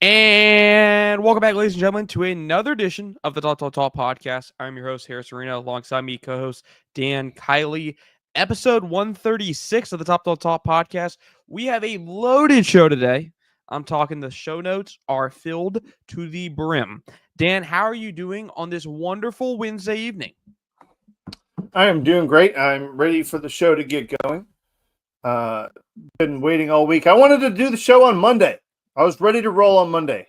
And welcome back, ladies and gentlemen, to another edition of the Talk podcast. I'm your host, Harris Reno, alongside me, co-host Dan Kiley. Episode 136 of the Talk podcast. We have a loaded show today. I'm talking the show notes are filled to the brim. Dan, how are you doing on this wonderful Wednesday evening? I am doing great. I'm ready for the show to get going. Been waiting all week. I wanted to do the show on Monday. I was ready to roll on Monday.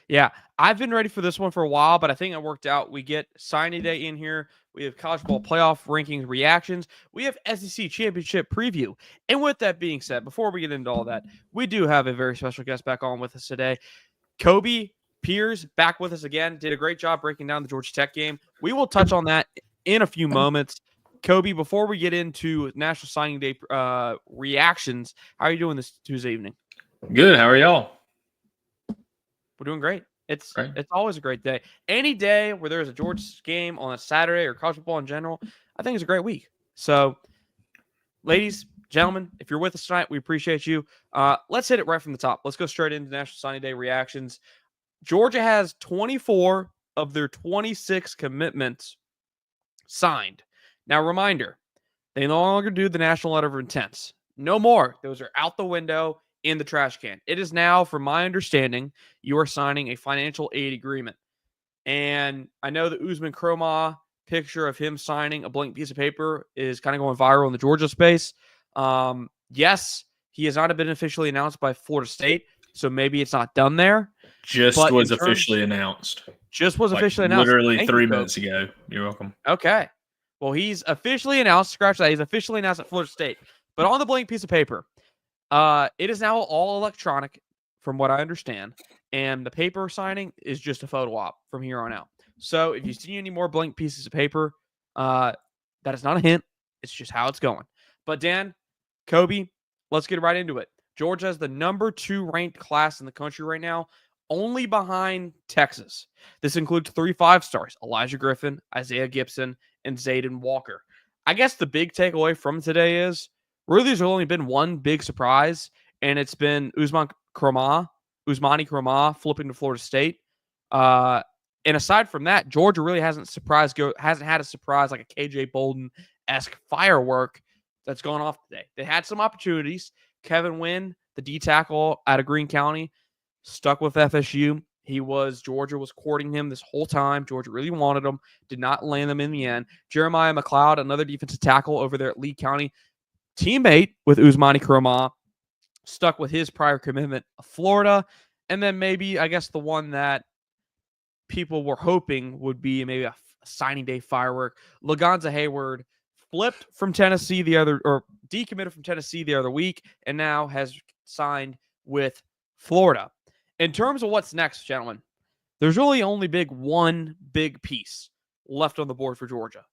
Yeah, I've been ready for this one for a while, but I think it worked out. We get signing day in here. We have college football playoff rankings reactions. We have SEC championship preview. And with that being said, before we get into all that, we do have a very special guest back on with us today. Kobe Piers back with us again. Did a great job breaking down the Georgia Tech game. We will touch on that in a few moments. Kobe, before we get into National Signing Day reactions, how are you doing this Tuesday evening? Good. How are y'all? We're doing great. It's always a great day. Any day where there's a Georgia game on a Saturday or college football in general, I think it's a great week. So, ladies, gentlemen, if you're with us tonight, we appreciate you. Let's hit it right from the top. Let's go straight into National Signing Day reactions. Georgia has 24 of their 26 commitments signed. Now, reminder, they no longer do the National Letter of Intents. No more. Those are out the window, in the trash can. It is now, from my understanding, you are signing a financial aid agreement. And I know the Usman Kromah picture of him signing a blank piece of paper is kind of going viral in the Georgia space. Yes, he has not been officially announced by Florida State, so maybe it's not done there. Just was officially announced. Just was officially announced. Literally 3 minutes ago. You're welcome. Okay. Well, he's officially announced. Scratch that. He's officially announced at Florida State. But on the blank piece of paper, it is now all electronic, from what I understand, and the paper signing is just a photo op from here on out. So if you see any more blank pieces of paper, that is not a hint. It's just how it's going. But Dan, Kobe, let's get right into it. Georgia is the number 2 ranked class in the country right now, only behind Texas. This includes 3 5-stars, Elijah Griffin, Isaiah Gibson, and Zayden Walker. I guess the big takeaway from today is really there's only been one big surprise, and it's been Usmani Kromah flipping to Florida State. And aside from that, Georgia really hasn't had a surprise like a KJ Bolden-esque firework that's gone off today. They had some opportunities. Kevin Wynn, the D tackle out of Greene County, stuck with FSU. Georgia was courting him this whole time. Georgia really wanted him, did not land them in the end. Jeremiah McLeod, another defensive tackle over there at Lee County, teammate with Usmani Kromah, stuck with his prior commitment of Florida. And then maybe, I guess, the one that people were hoping would be maybe a signing day firework. Lagonza Hayward decommitted from Tennessee the other week and now has signed with Florida. In terms of what's next, gentlemen, there's really only one big piece left on the board for Georgia.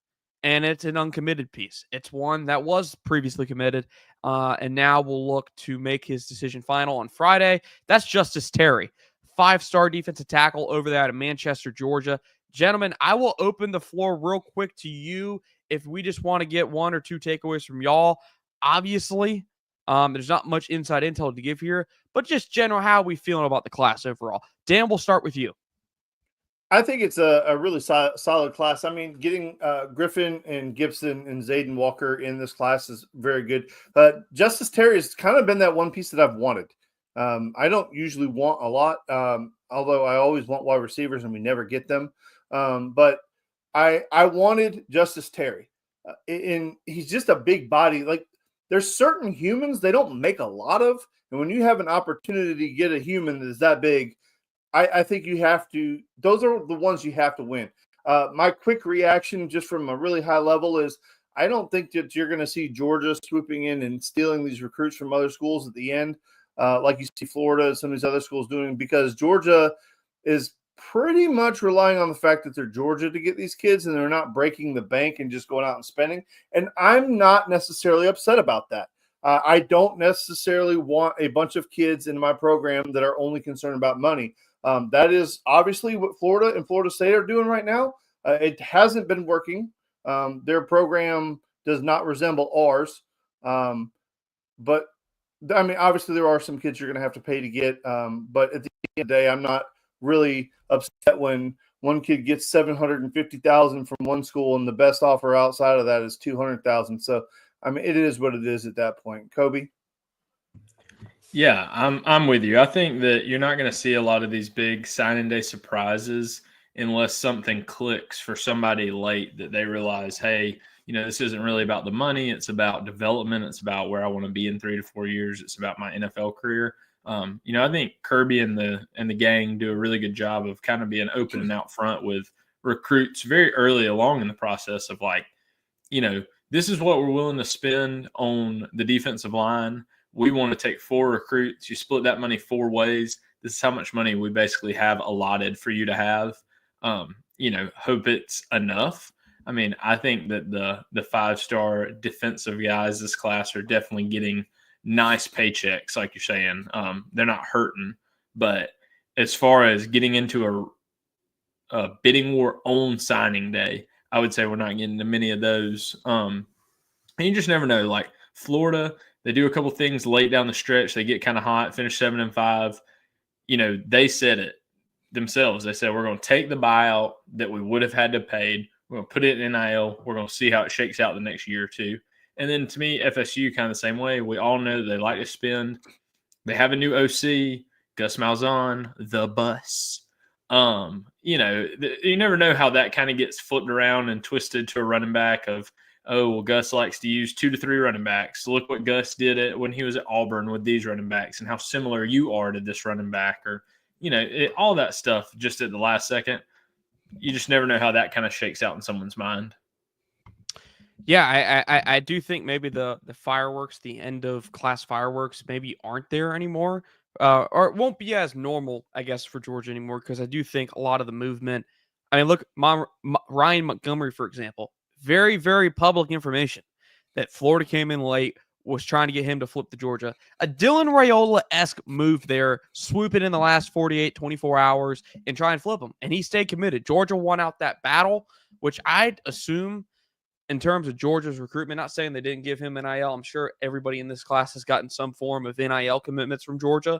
And it's an uncommitted piece. It's one that was previously committed, and now will look to make his decision final on Friday. That's Justice Terry, 5-star defensive tackle over there out of Manchester, Georgia. Gentlemen, I will open the floor real quick to you if we just want to get 1 or 2 takeaways from y'all. Obviously, there's not much inside intel to give here, but just general, how are we feeling about the class overall? Dan, we'll start with you. I think it's a really solid class. I mean, getting Griffin and Gibson and Zayden Walker in this class is very good. Justice Terry has kind of been that one piece that I've wanted. I don't usually want a lot, although I always want wide receivers and we never get them. But I wanted Justice Terry. And he's just a big body. Like, there's certain humans they don't make a lot of. And when you have an opportunity to get a human that is that big, I think you have to – those are the ones you have to win. My quick reaction just from a really high level is I don't think that you're going to see Georgia swooping in and stealing these recruits from other schools at the end like you see Florida and some of these other schools doing, because Georgia is pretty much relying on the fact that they're Georgia to get these kids and they're not breaking the bank and just going out and spending. And I'm not necessarily upset about that. I don't necessarily want a bunch of kids in my program that are only concerned about money. That is obviously what Florida and Florida State are doing right now. It hasn't been working. Their program does not resemble ours. But I mean, obviously there are some kids you're going to have to pay to get, but at the end of the day, I'm not really upset when one kid gets $750,000 from one school and the best offer outside of that is $200,000. So, I mean, it is what it is at that point. Kobe. Yeah, I'm with you. I think that you're not going to see a lot of these big signing day surprises unless something clicks for somebody late that they realize, hey, this isn't really about the money. It's about development. It's about where I want to be in 3 to 4 years. It's about my NFL career. I think Kirby and the gang do a really good job of kind of being open and out front with recruits very early along in the process of like, this is what we're willing to spend on the defensive line. We want to take 4 recruits. You split that money 4 ways. This is how much money we basically have allotted for you to have. Hope it's enough. I mean, I think that the 5-star defensive guys this class are definitely getting nice paychecks, like you're saying. They're not hurting. But as far as getting into a bidding war on signing day, I would say we're not getting to many of those. And you just never know. Like Florida, they do a couple things late down the stretch. They get kind of hot, finish 7-5. They said it themselves. They said, we're going to take the buyout that we would have had to pay. We're going to put it in NIL. We're going to see how it shakes out the next year or two. And then to me, FSU kind of the same way. We all know they like to spend. They have a new OC, Gus Malzahn, the bus. You never know how that kind of gets flipped around and twisted to a running back of, oh, well, Gus likes to use 2 to 3 running backs. Look what Gus did when he was at Auburn with these running backs and how similar you are to this running back, or, all that stuff just at the last second. You just never know how that kind of shakes out in someone's mind. Yeah, I do think maybe the fireworks, the end of class fireworks, maybe aren't there anymore, or it won't be as normal, I guess, for Georgia anymore, because I do think a lot of the movement. I mean, look, Ryan Montgomery, for example, very, very public information that Florida came in late, was trying to get him to flip to Georgia. A Dylan Raiola-esque move there, swoop it in the last 48, 24 hours and try and flip him. And he stayed committed. Georgia won out that battle, which I'd assume in terms of Georgia's recruitment, not saying they didn't give him NIL. I'm sure everybody in this class has gotten some form of NIL commitments from Georgia.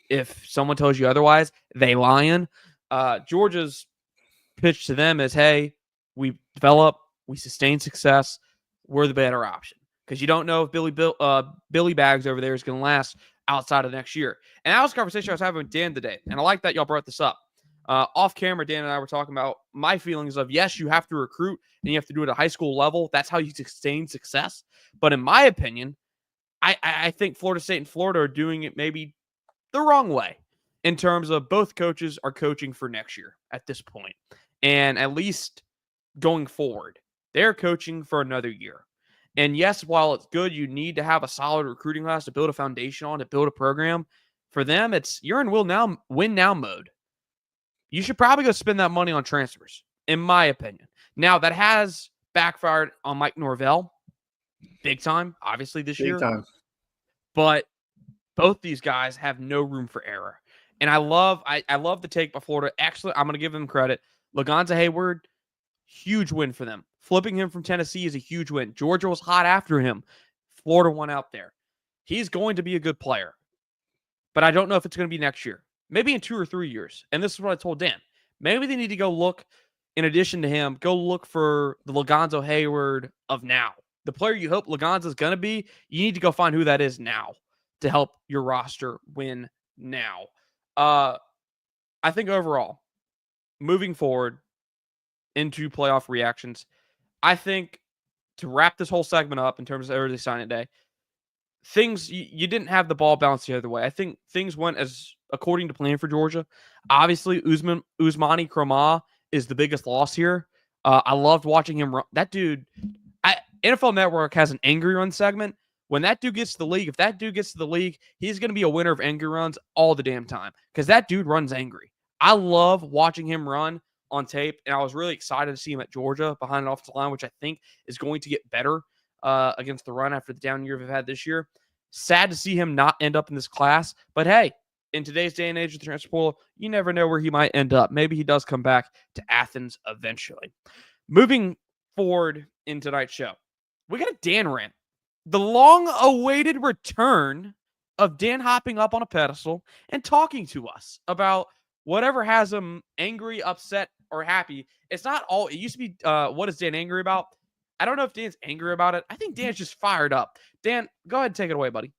If someone tells you otherwise, they lying. Georgia's pitch to them is, hey, we develop, we sustain success, we're the better option. Because you don't know if Billy Bags over there is going to last outside of next year. And that was a conversation I was having with Dan today. And I like that y'all brought this up. Off camera, Dan and I were talking about my feelings of, yes, you have to recruit and you have to do it at a high school level. That's how you sustain success. But in my opinion, I think Florida State and Florida are doing it maybe the wrong way in terms of both coaches are coaching for next year at this point. And at least going forward, they're coaching for another year. And yes, while it's good, you need to have a solid recruiting class to build a foundation on, to build a program. For them, you're in win now mode. You should probably go spend that money on transfers, in my opinion. Now, that has backfired on Mike Norvell big time, obviously, this year. Big time. But both these guys have no room for error. And I love the take by Florida. Actually, I'm going to give them credit. Lagonza Hayward, huge win for them. Flipping him from Tennessee is a huge win. Georgia was hot after him. Florida won out there. He's going to be a good player. But I don't know if it's going to be next year. Maybe in 2 or 3 years. And this is what I told Dan. Maybe they need to go look, in addition to him, go look for the Lagonza Hayward of now. The player you hope Lagonza is going to be, you need to go find who that is now to help your roster win now. I think overall, moving forward into playoff reactions, I think to wrap this whole segment up in terms of early signing day, things you didn't have the ball bounced the other way. I think things went as according to plan for Georgia. Obviously, Usmani Kromah is the biggest loss here. I loved watching him run. That dude, NFL Network has an angry run segment. When that dude gets to the league, if that dude gets to the league, he's going to be a winner of angry runs all the damn time because that dude runs angry. I love watching him run on tape, and I was really excited to see him at Georgia behind an offensive line, which I think is going to get better against the run after the down year we've had this year. Sad to see him not end up in this class, but hey, in today's day and age with the transfer portal, you never know where he might end up. Maybe he does come back to Athens eventually. Moving forward in tonight's show, we got a Dan rant. the long-awaited return of Dan hopping up on a pedestal and talking to us about whatever has him angry, upset, or happy. It's not all. It used to be, what is Dan angry about? I don't know if Dan's angry about it. I think Dan's just fired up. Dan, go ahead and take it away, buddy.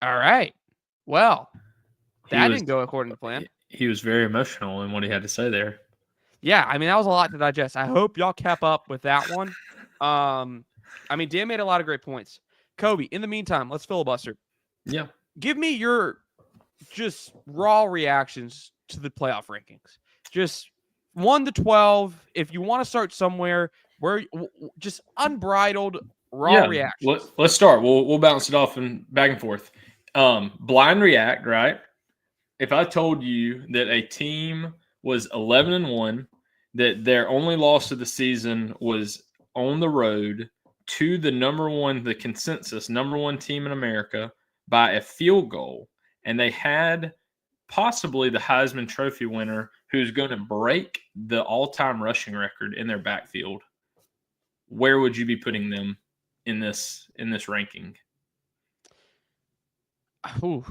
All right. Well, that didn't go according to plan. He was very emotional in what he had to say there. Yeah, I mean, that was a lot to digest. I hope y'all kept up with that one. I mean, Dan made a lot of great points. Kobe, in the meantime, let's filibuster. Yeah. Give me your just raw reactions to the playoff rankings. Just 1 to 12. If you want to start somewhere where just unbridled raw reactions. Let's start. We'll bounce it off and back and forth. Blind react, right? If I told you that a team was 11-1, that their only loss of the season was on the road to the consensus number one team in America by a field goal, and they had possibly the Heisman Trophy winner who's going to break the all-time rushing record in their backfield, where would you be putting them in this ranking? Ooh,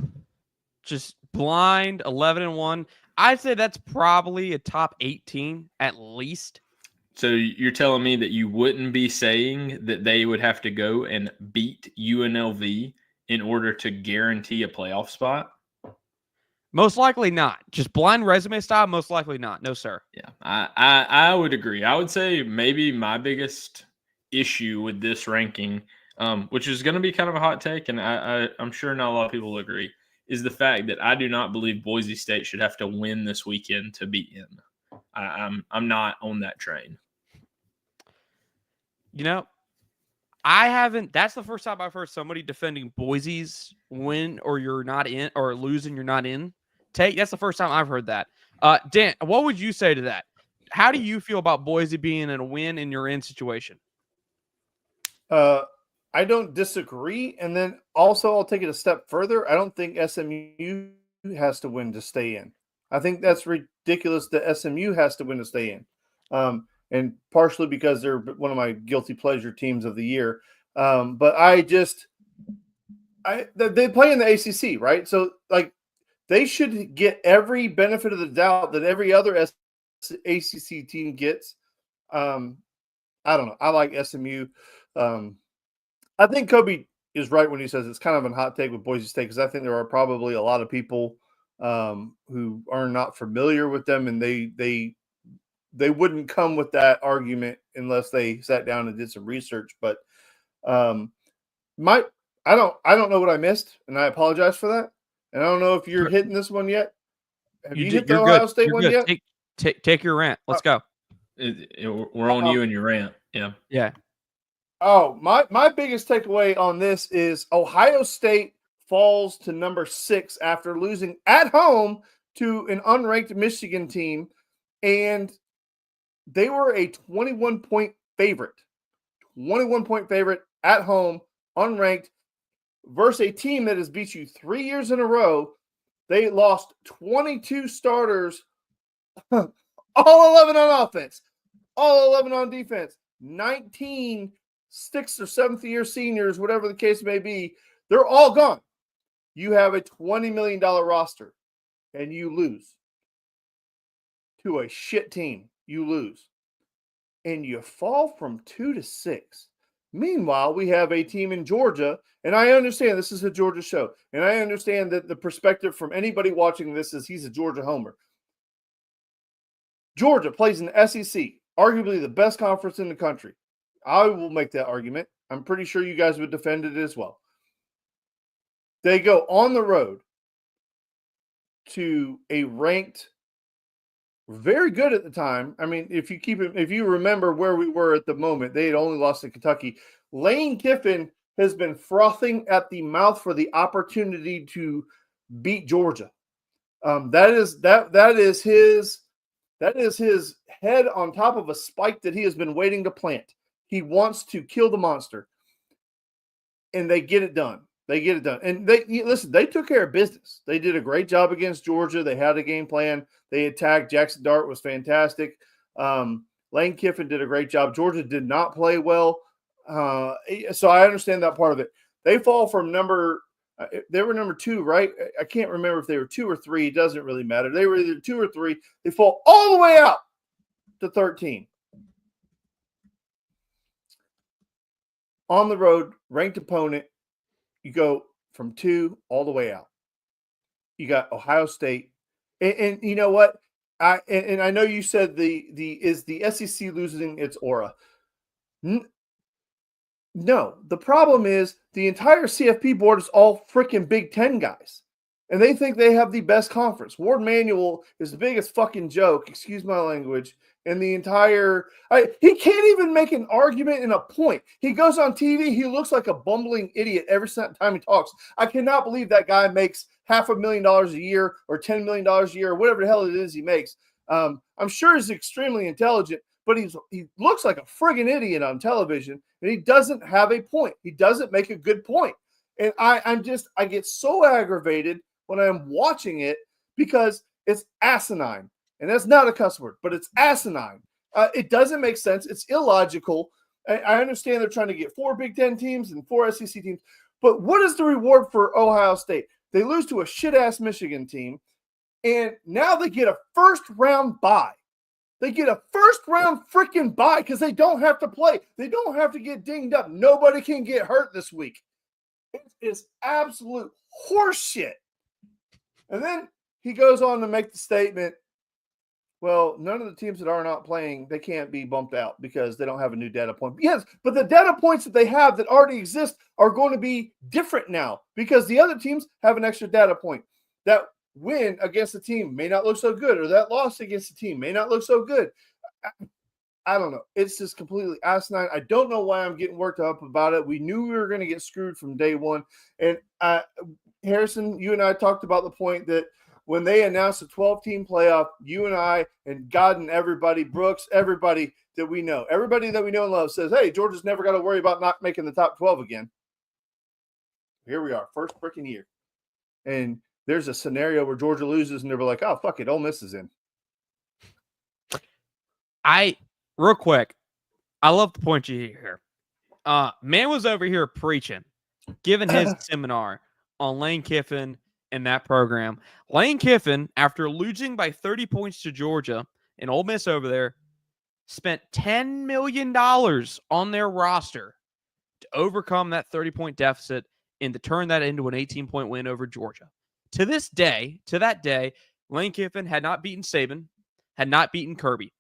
just blind 11-1. I'd say that's probably a top 18 at least. So you're telling me that you wouldn't be saying that they would have to go and beat UNLV in order to guarantee a playoff spot? Most likely not. Just blind resume style, most likely not. No, sir. Yeah, I would agree. I would say maybe my biggest issue with this ranking, which is going to be kind of a hot take, and I'm sure not a lot of people will agree, is the fact that I do not believe Boise State should have to win this weekend to be in. I'm not on that train. You know, I haven't. That's the first time I've heard somebody defending Boise's win or you're not in or losing you're not in take. That's the first time I've heard that. Dan, what would you say to that? How do you feel about Boise being in a win and you're in situation? I don't disagree. And then also I'll take it a step further. I don't think SMU has to win to stay in. I think that's ridiculous that SMU has to win to stay in. And partially because they're one of my guilty pleasure teams of the year. But they play in the ACC, right? So like they should get every benefit of the doubt that every other ACC team gets. I don't know. I like SMU. I think Kobe is right when he says it's kind of a hot take with Boise State because I think there are probably a lot of people who are not familiar with them, and they wouldn't come with that argument unless they sat down and did some research. But I don't know what I missed, and I apologize for that. And I don't know if you're hitting this one yet. Have you hit the Ohio State one yet? Take your rant. Let's go. We're on you and your rant. Yeah. Yeah. Oh, my biggest takeaway on this is Ohio State falls to number 6 after losing at home to an unranked Michigan team, and they were a 21-point favorite. 21-point favorite at home, unranked, versus a team that has beat you 3 years in a row. They lost 22 starters, all 11 on offense, all 11 on defense, 19 6th or 7th year seniors, whatever the case may be. They're all gone. You have a $20 million roster, and you lose to a shit team. You lose. And you fall from 2 to 6. Meanwhile, we have a team in Georgia, and I understand this is a Georgia show, and I understand that the perspective from anybody watching this is he's a Georgia homer. Georgia plays in the SEC, arguably the best conference in the country. I will make that argument. I'm pretty sure you guys would defend it as well. They go on the road to a ranked, very good at the time. I mean, if you remember where we were at the moment, they had only lost to Kentucky. Lane Kiffin has been frothing at the mouth for the opportunity to beat Georgia. That is his head on top of a spike that he has been waiting to plant. He wants to kill the monster. and they get it done. They get it done. And they took care of business. They did a great job against Georgia. They had a game plan. They attacked. Jackson Dart was fantastic. Lane Kiffin did a great job. Georgia did not play well. So I understand that part of it. They fall from they were number 2, right? I can't remember if they were 2 or 3. It doesn't really matter. They were either 2 or 3. They fall all the way out to 13. On the road, ranked opponent, you go from 2 all the way out. You got Ohio State. And you know what? I know you said is the SEC losing its aura. No, the problem is the entire CFP board is all freaking Big Ten guys. And they think they have the best conference. Ward Manuel is the biggest fucking joke, excuse my language, in the entire he can't even make an argument in a point. He goes on TV, he looks like a bumbling idiot every time he talks. I cannot believe that guy makes $500,000 a year or $10 million a year or whatever the hell it is he makes. I'm sure he's extremely intelligent, but he looks like a friggin' idiot on television, and he doesn't have a point. He doesn't make a good point. And I get so aggravated when I'm watching it because it's asinine. And that's not a cuss word, but it's asinine. It doesn't make sense. It's illogical. I understand they're trying to get 4 Big Ten teams and 4 SEC teams, but what is the reward for Ohio State? They lose to a shit-ass Michigan team, and now they get a first-round bye. They get a first-round freaking bye because they don't have to play. They don't have to get dinged up. Nobody can get hurt this week. It is absolute horseshit. And then he goes on to make the statement, well, none of the teams that are not playing, they can't be bumped out because they don't have a new data point. Yes, but the data points that they have that already exist are going to be different now because the other teams have an extra data point. That win against the team may not look so good, or that loss against the team may not look so good. I don't know. It's just completely asinine. I don't know why I'm getting worked up about it. We knew we were going to get screwed from day one. And Harrison, you and I talked about the point that when they announced a 12-team playoff, you and I and God and everybody, Brooks, everybody that we know and love says, hey, Georgia's never got to worry about not making the top 12 again. Here we are, first freaking year. And there's a scenario where Georgia loses and they're like, oh, fuck it, Ole Miss is in. Real quick, I love the point you hear here. Man was over here preaching, giving his seminar on Lane Kiffin and that program. Lane Kiffin, after losing by 30 points to Georgia and Ole Miss over there, spent $10 million on their roster to overcome that 30-point deficit and to turn that into an 18-point win over Georgia. To that day, Lane Kiffin had not beaten Saban, had not beaten Kirby.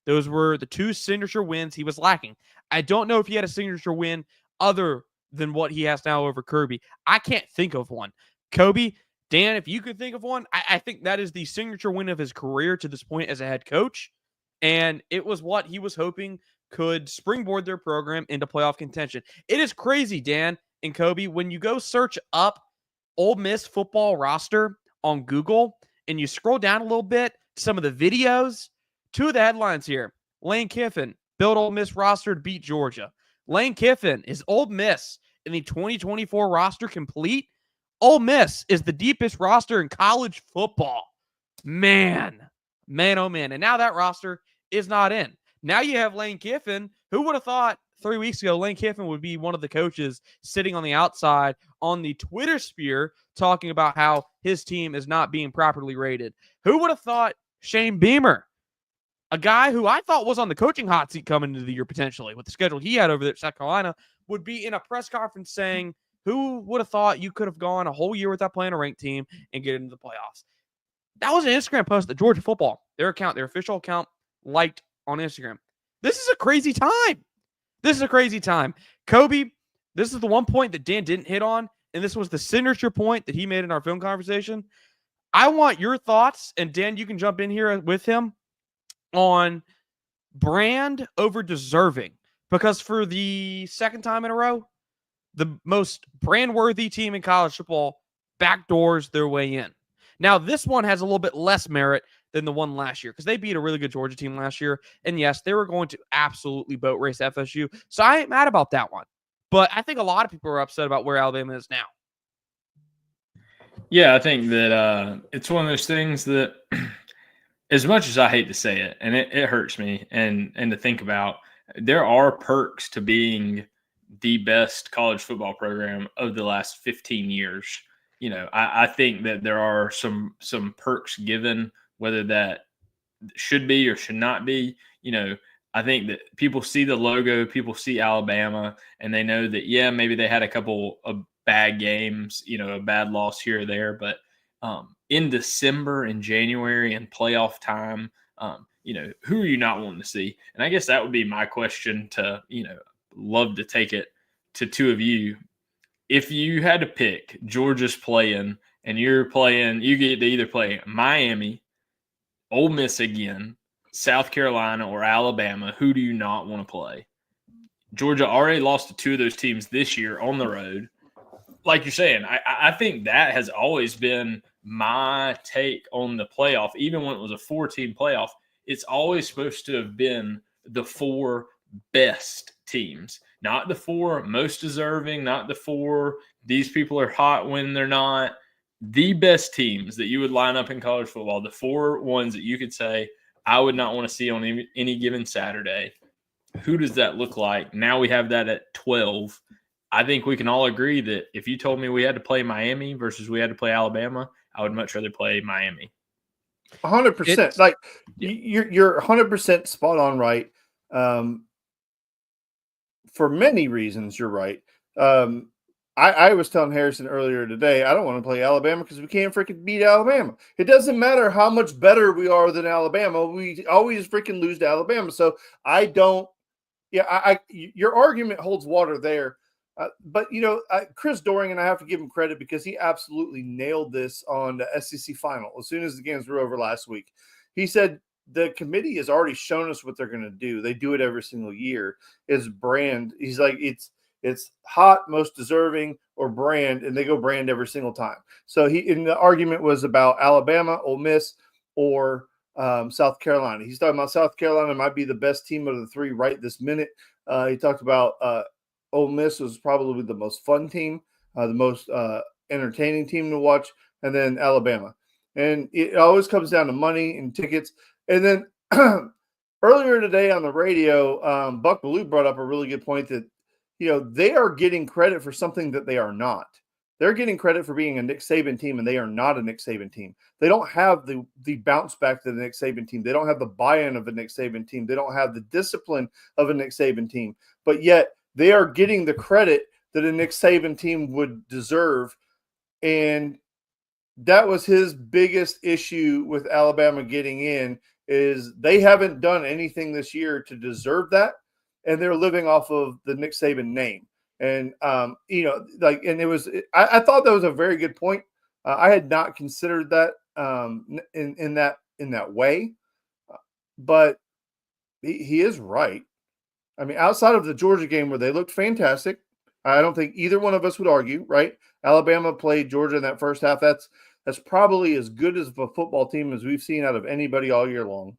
Those were the 2 signature wins he was lacking. I don't know if he had a signature win other than what he has now over Kirby. I can't think of one. Kobe, Dan, if you could think of one, I think that is the signature win of his career to this point as a head coach. And it was what he was hoping could springboard their program into playoff contention. It is crazy, Dan and Kobe, when you go search up Ole Miss football roster on Google and you scroll down a little bit, some of the videos, 2 of the headlines here. Lane Kiffin, build Ole Miss roster to beat Georgia. Lane Kiffin, is Ole Miss in the 2024 roster complete? Ole Miss is the deepest roster in college football. Man, oh man. And now that roster is not in. Now you have Lane Kiffin. Who would have thought 3 weeks ago Lane Kiffin would be one of the coaches sitting on the outside on the Twitter sphere talking about how his team is not being properly rated? Who would have thought Shane Beamer, a guy who I thought was on the coaching hot seat coming into the year potentially with the schedule he had over there at South Carolina, would be in a press conference saying, who would have thought you could have gone a whole year without playing a ranked team and get into the playoffs? That was an Instagram post that Georgia football, their official account, liked on Instagram. This is a crazy time. Kobe, this is the one point that Dan didn't hit on, and this was the signature point that he made in our film conversation. I want your thoughts, and Dan, you can jump in here with him, on brand over deserving. Because for the second time in a row, the most brand-worthy team in college football backdoors their way in. Now, this one has a little bit less merit than the one last year because they beat a really good Georgia team last year. And yes, they were going to absolutely boat race FSU. So I ain't mad about that one. But I think a lot of people are upset about where Alabama is now. Yeah, I think that it's one of those things that, as much as I hate to say it, and it hurts me, and to think about, there are perks to being the best college football program of the last 15 years. I think that there are some perks given, whether that should be or should not be. I think that people see the logo, people see Alabama, and they know that, yeah, maybe they had a couple of bad games, a bad loss here or there, but in December and January and playoff time, who are you not wanting to see? And I guess that would be my question to, love to take it to two of you. If you had to pick, Georgia's playing, and you get to either play Miami, Ole Miss again, South Carolina, or Alabama, who do you not want to play? Georgia already lost to two of those teams this year on the road. Like you're saying, I think that has always been my take on the playoff. Even when it was a 4-team playoff, it's always supposed to have been the 4 best teams, not the 4 most deserving, not the 4 these people are hot when they're not. The best teams that you would line up in college football, the 4 ones that you could say, I would not want to see on any given Saturday. Who does that look like? Now we have that at 12. I think we can all agree that if you told me we had to play Miami versus we had to play Alabama, I would much rather play Miami. 100%. Like you're 100% spot on right. For many reasons, you're right. I was telling Harrison earlier today, I don't want to play Alabama because we can't freaking beat Alabama. It doesn't matter how much better we are than Alabama. We always freaking lose to Alabama. So I don't. Yeah, your argument holds water there. But, Chris Doring, and I have to give him credit because he absolutely nailed this on the SEC final as soon as the games were over last week. He said the committee has already shown us what they're going to do. They do it every single year. It's brand. He's like, it's hot, most deserving, or brand, and they go brand every single time. So the argument was about Alabama, Ole Miss, or South Carolina. He's talking about South Carolina might be the best team of the 3 right this minute. He talked about Ole Miss was probably the most fun team, the most entertaining team to watch, and then Alabama. And it always comes down to money and tickets. And then earlier today on the radio, Buck Bellew brought up a really good point that, they are getting credit for something that they are not. They're getting credit for being a Nick Saban team, and they are not a Nick Saban team. They don't have the bounce back to the Nick Saban team. They don't have the buy-in of a Nick Saban team. They don't have the discipline of a Nick Saban team. But yet they are getting the credit that a Nick Saban team would deserve. And that was his biggest issue with Alabama getting in, is they haven't done anything this year to deserve that. And they're living off of the Nick Saban name. And, and it was, I thought that was a very good point. I had not considered that in that way, but he is right. I mean, outside of the Georgia game where they looked fantastic, I don't think either one of us would argue, right? Alabama played Georgia in that first half. That's probably as good as a football team as we've seen out of anybody all year long.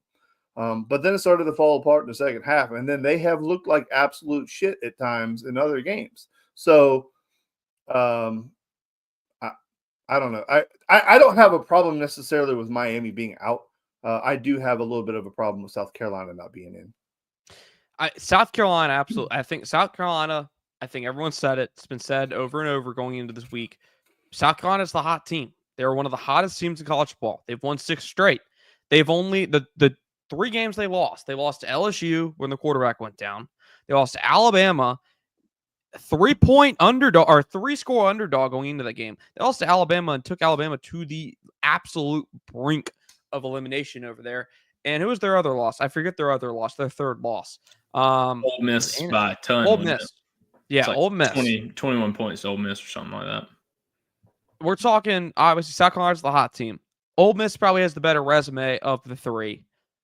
But then it started to fall apart in the second half, and then they have looked like absolute shit at times in other games. So, I don't know. I don't have a problem necessarily with Miami being out. I do have a little bit of a problem with South Carolina not being in. South Carolina, absolutely. I think South Carolina, everyone said it. It's been said over and over going into this week. South Carolina is the hot team. They're one of the hottest teams in college football. They've won 6 straight. They've only the 3 games they lost. They lost to LSU when the quarterback went down. They lost to Alabama, 3-point underdog or 3-score underdog going into that game. They lost to Alabama and took Alabama to the absolute brink of elimination over there. And who was their other loss? I forget their other loss, their third loss. Ole Miss by a ton. Ole Miss. Yeah, like Ole Miss. 21 points to Ole Miss or something like that. We're talking, obviously, South Carolina's the hot team. Ole Miss probably has the better resume of the 3.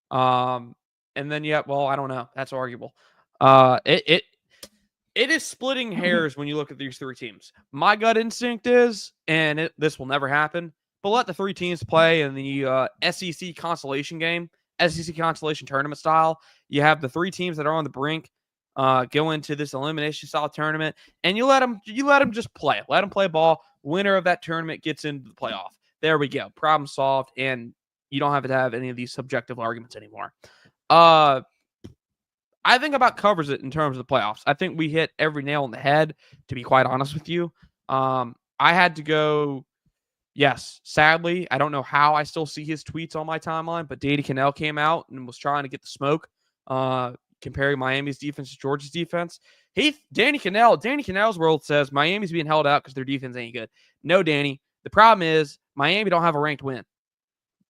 And then, I don't know. That's arguable. It is splitting hairs when you look at these 3 teams. My gut instinct is, and this will never happen, but let the 3 teams play in the SEC consolation game, SEC consolation tournament style. You have the 3 teams that are on the brink. go into this elimination style tournament, and you let them just play. Let them play ball. Winner of that tournament gets into the playoff. There we go. Problem solved, and you don't have to have any of these subjective arguments anymore. I think about covers it in terms of the playoffs. I think we hit every nail on the head, to be quite honest with you. I had to go. Yes, sadly, I don't know how I still see his tweets on my timeline, but Danny Kanell came out and was trying to get the smoke, comparing Miami's defense to Georgia's defense. Danny Kanell's world says Miami's being held out because their defense ain't good. No, Danny. The problem is Miami don't have a ranked win.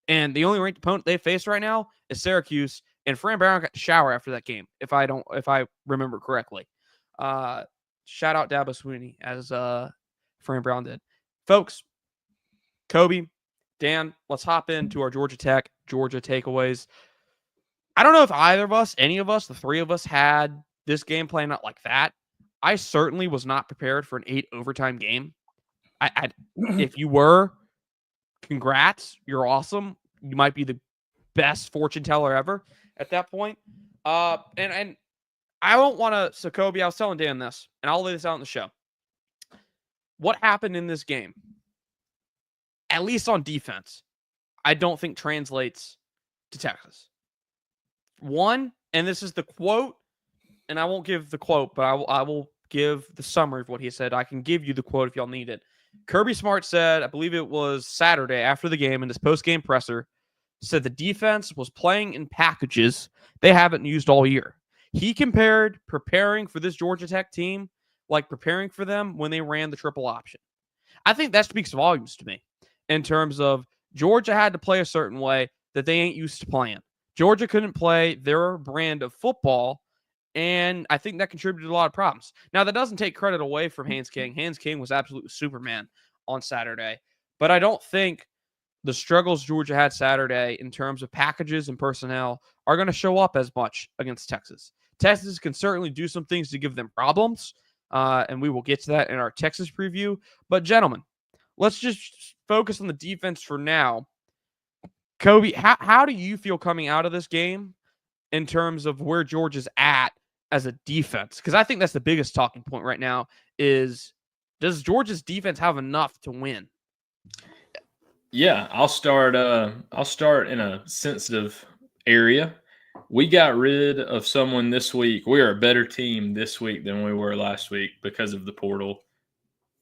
And the only ranked opponent they face right now is Syracuse, and Fran Brown got to shower after that game, if I remember correctly. Shout out Dabo Swinney, as Fran Brown did. Folks, Kobe, Dan, let's hop into our Georgia takeaways. I don't know if any of us, the three of us, had this game playing out like that. I certainly was not prepared for an 8 overtime game. If you were, congrats. You're awesome. You might be the best fortune teller ever at that point. And I don't want to. So Kobe, I was telling Dan this, and I'll lay this out in the show. What happened in this game, at least on defense, I don't think translates to Texas. One, and this is the quote, and I won't give the quote, but I will give the summary of what he said. I can give you the quote if y'all need it. Kirby Smart said, I believe it was Saturday after the game in his post-game presser, said the defense was playing in packages they haven't used all year. He compared preparing for this Georgia Tech team like preparing for them when they ran the triple option. I think that speaks volumes to me in terms of Georgia had to play a certain way that they ain't used to playing. Georgia couldn't play their brand of football, and I think that contributed to a lot of problems. Now, that doesn't take credit away from Haynes King. Haynes King was absolutely Superman on Saturday, but I don't think the struggles Georgia had Saturday in terms of packages and personnel are going to show up as much against Texas. Texas can certainly do some things to give them problems, and we will get to that in our Texas preview. But, gentlemen, let's just focus on the defense for now. Kobe, how do you feel coming out of this game in terms of where Georgia's at as a defense? Because I think that's the biggest talking point right now is, does Georgia's defense have enough to win? Yeah, I'll start in a sensitive area. We got rid of someone this week. We are a better team this week than we were last week because of the portal.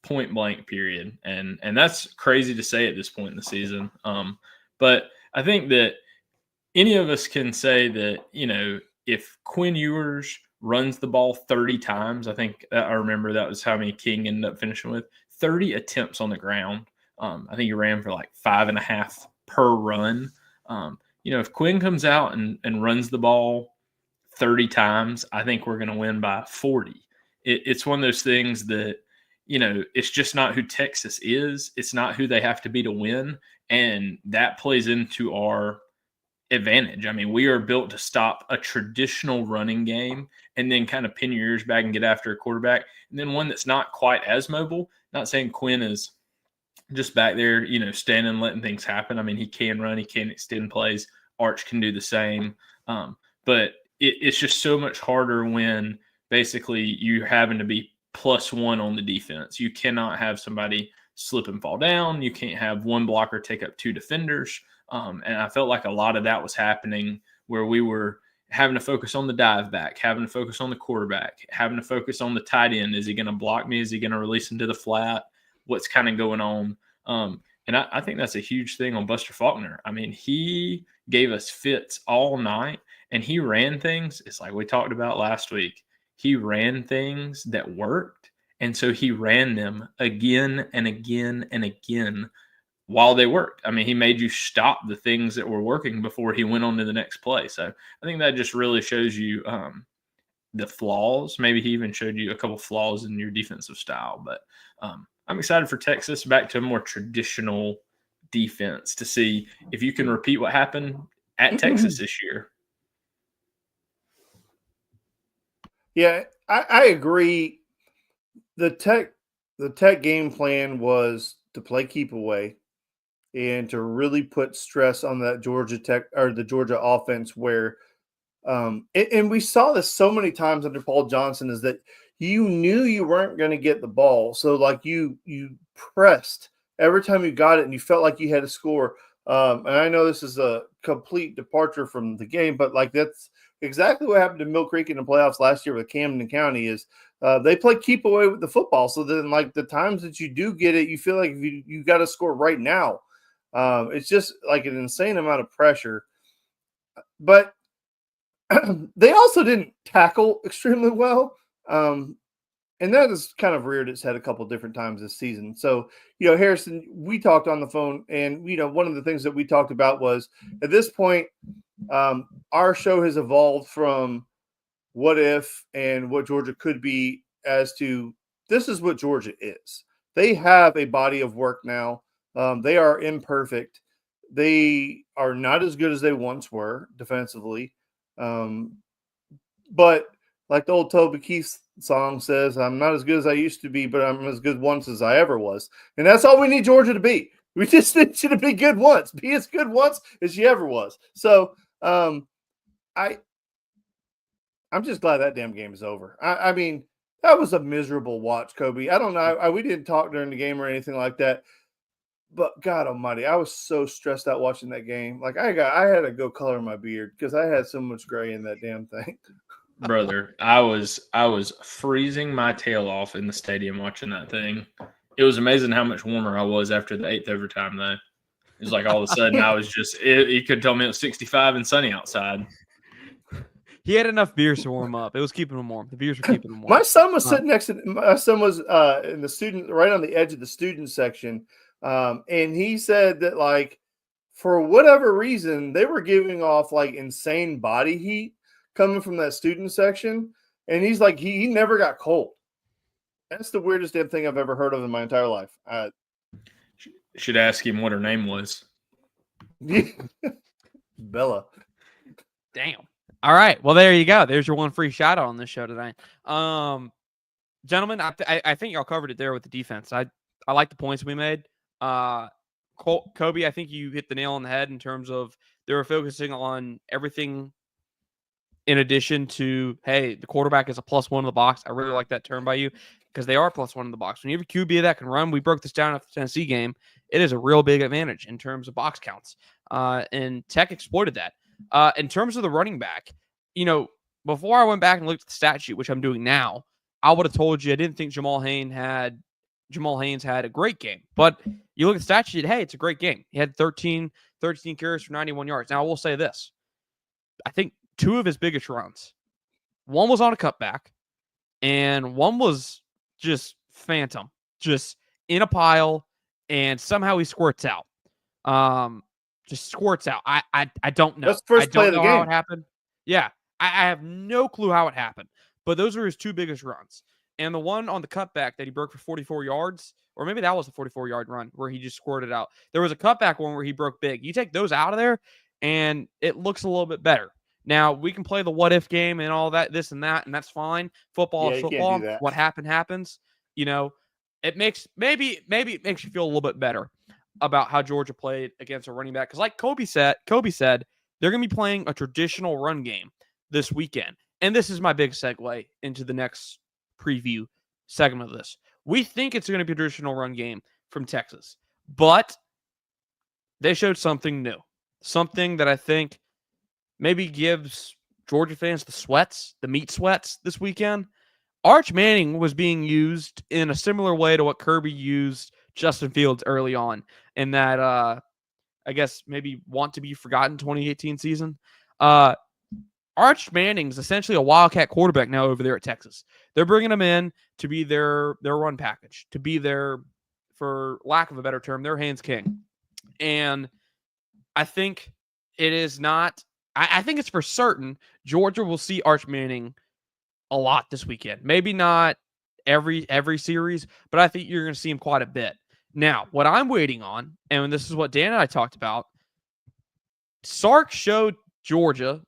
Point blank, period. And that's crazy to say at this point in the season. But I think that any of us can say that, if Quinn Ewers runs the ball 30 times, I remember that was how many King ended up finishing with, 30 attempts on the ground. I think he ran for like 5.5 per run. If Quinn comes out and runs the ball 30 times, I think we're going to win by 40. It's one of those things that, it's just not who Texas is. It's not who they have to be to win. And that plays into our advantage. I mean, we are built to stop a traditional running game and then kind of pin your ears back and get after a quarterback. And then one that's not quite as mobile. Not saying Quinn is just back there, standing and letting things happen. I mean, he can run, he can extend plays. Arch can do the same. But it's just so much harder when basically you're having to be +1 on the defense. You cannot have somebody slip and fall down. You can't have one blocker take up 2 defenders. And I felt like a lot of that was happening where we were having to focus on the dive back, having to focus on the quarterback, having to focus on the tight end. Is he going to block me? Is he going to release into the flat? What's kind of going on? And I think that's a huge thing on Buster Faulkner. I mean, he gave us fits all night, and he ran things. It's like we talked about last week. He ran things that worked, and so he ran them again and again and again while they worked. I mean, he made you stop the things that were working before he went on to the next play. So I think that just really shows you the flaws. Maybe he even showed you a couple flaws in your defensive style. But I'm excited for Texas back to a more traditional defense to see if you can repeat what happened at Texas this year. Yeah, I agree. The Tech game plan was to play keep away and to really put stress on that Georgia Tech or the Georgia offense where And we saw this so many times under Paul Johnson, is that you knew you weren't going to get the ball. So like you pressed every time you got it and you felt like you had to score. And I know this is a complete departure from the game, but like that's exactly what happened to Mill Creek in the playoffs last year with Camden County. Is they play keep away with the football. So then like the times that you do get it, you feel like you got to score right now. It's just like an insane amount of pressure. But they also didn't tackle extremely well. And that has kind of reared its head a couple different times this season. So, Harrison, we talked on the phone, and, one of the things that we talked about was at this point, our show has evolved from what if and what Georgia could be as to this is what Georgia is. They have a body of work now. They are imperfect. They are not as good as they once were defensively. But like the old Toby Keith song says, I'm not as good as I used to be, but I'm as good once as I ever was. And that's all we need Georgia to be. We just need you to be good once. Be as good once as you ever was. So I'm just glad that damn game is over. I mean, that was a miserable watch, Kobe. I don't know. We didn't talk during the game or anything like that. But God Almighty, I was so stressed out watching that game. Like I had to go color my beard because I had so much gray in that damn thing. Brother, I was freezing my tail off in the stadium watching that thing. It was amazing how much warmer I was after the 8th overtime, though. It was like all of a sudden I was just you could tell me it was 65 and sunny outside. He had enough beers to warm up. It was keeping him warm. The beers were keeping him warm. My son was sitting next to my son was in the student right on the edge of the student section. And he said that like for whatever reason, they were giving off like insane body heat coming from that student section. And he's like, he never got cold. That's the weirdest damn thing I've ever heard of in my entire life. Should ask him what her name was. Bella. Damn. All right. Well, there you go. There's your one free shout out on this show tonight. Gentlemen, I think y'all covered it there with the defense. I like the points we made. Kobe, I think you hit the nail on the head in terms of they were focusing on everything in addition to, hey, the quarterback is a +1 in the box. I really like that term by you because they are +1 in the box. When you have a QB that can run, we broke this down at the Tennessee game. It is a real big advantage in terms of box counts. And Tech exploited that. In terms of the running back, before I went back and looked at the stat sheet, which I'm doing now, I would have told you I didn't think Jamal Haynes had a great game. But you look at the stat sheet, hey, it's a great game. He had 13 carries for 91 yards. Now, I will say this. I think 2 of his biggest runs, one was on a cutback, and one was just phantom, just in a pile, and somehow he squirts out. Just squirts out. I don't know. That's the first play of the game. How it happened. Yeah, I have no clue how it happened. But those are his 2 biggest runs. And the one on the cutback that he broke for 44 yards, or maybe that was a 44-yard run where he just squirted out. There was a cutback one where he broke big. You take those out of there, and it looks a little bit better. Now, we can play the what-if game and all that, this and that, and that's fine. Football is football. What happens. It makes maybe it makes you feel a little bit better about how Georgia played against a running back. Because like Kobe said, they're going to be playing a traditional run game this weekend. And this is my big segue into the next preview segment of this. We think it's going to be a traditional run game from Texas, but they showed something new, something that I think maybe gives Georgia fans the meat sweats this weekend. Arch Manning was being used in a similar way to what Kirby used Justin Fields early on in that, I guess, maybe want to be forgotten 2018 season. Arch Manning's essentially a wildcat quarterback now over there at Texas. They're bringing him in to be their run package, to be their, for lack of a better term, their hands king. And I think it is not, I think it's for certain Georgia will see Arch Manning a lot this weekend. Maybe not every series, but I think you're going to see him quite a bit. Now, what I'm waiting on, and this is what Dan and I talked about, Sark showed Georgia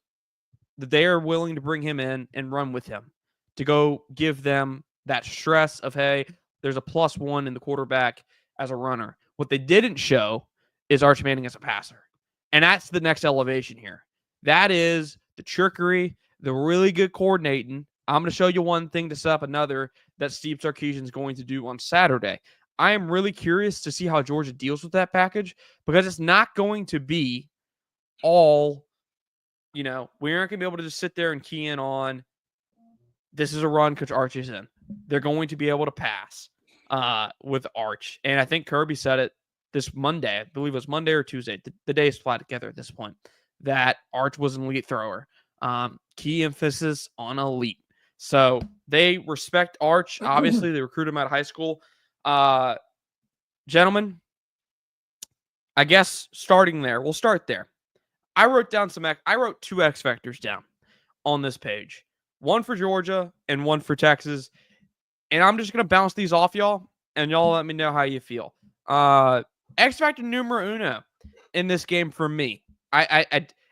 that they are willing to bring him in and run with him to go give them that stress of, hey, there's a +1 in the quarterback as a runner. What they didn't show is Arch Manning as a passer. And that's the next elevation here. That is the trickery, the really good coordinating. I'm going to show you one thing to set up another that Steve Sarkisian is going to do on Saturday. I am really curious to see how Georgia deals with that package because it's not going to be all, we aren't going to be able to just sit there and key in on this is a run Coach Arch is in. They're going to be able to pass with Arch. And I think Kirby said it this Monday. I believe it was Monday or Tuesday. The days fly together at this point. That Arch was an elite thrower. Key emphasis on elite. So they respect Arch. Obviously, they recruited him out of high school. Gentlemen, I guess starting there, we'll start there. I wrote two X factors down on this page. One for Georgia and one for Texas. And I'm just going to bounce these off y'all, and y'all let me know how you feel. X factor numero uno in this game for me. I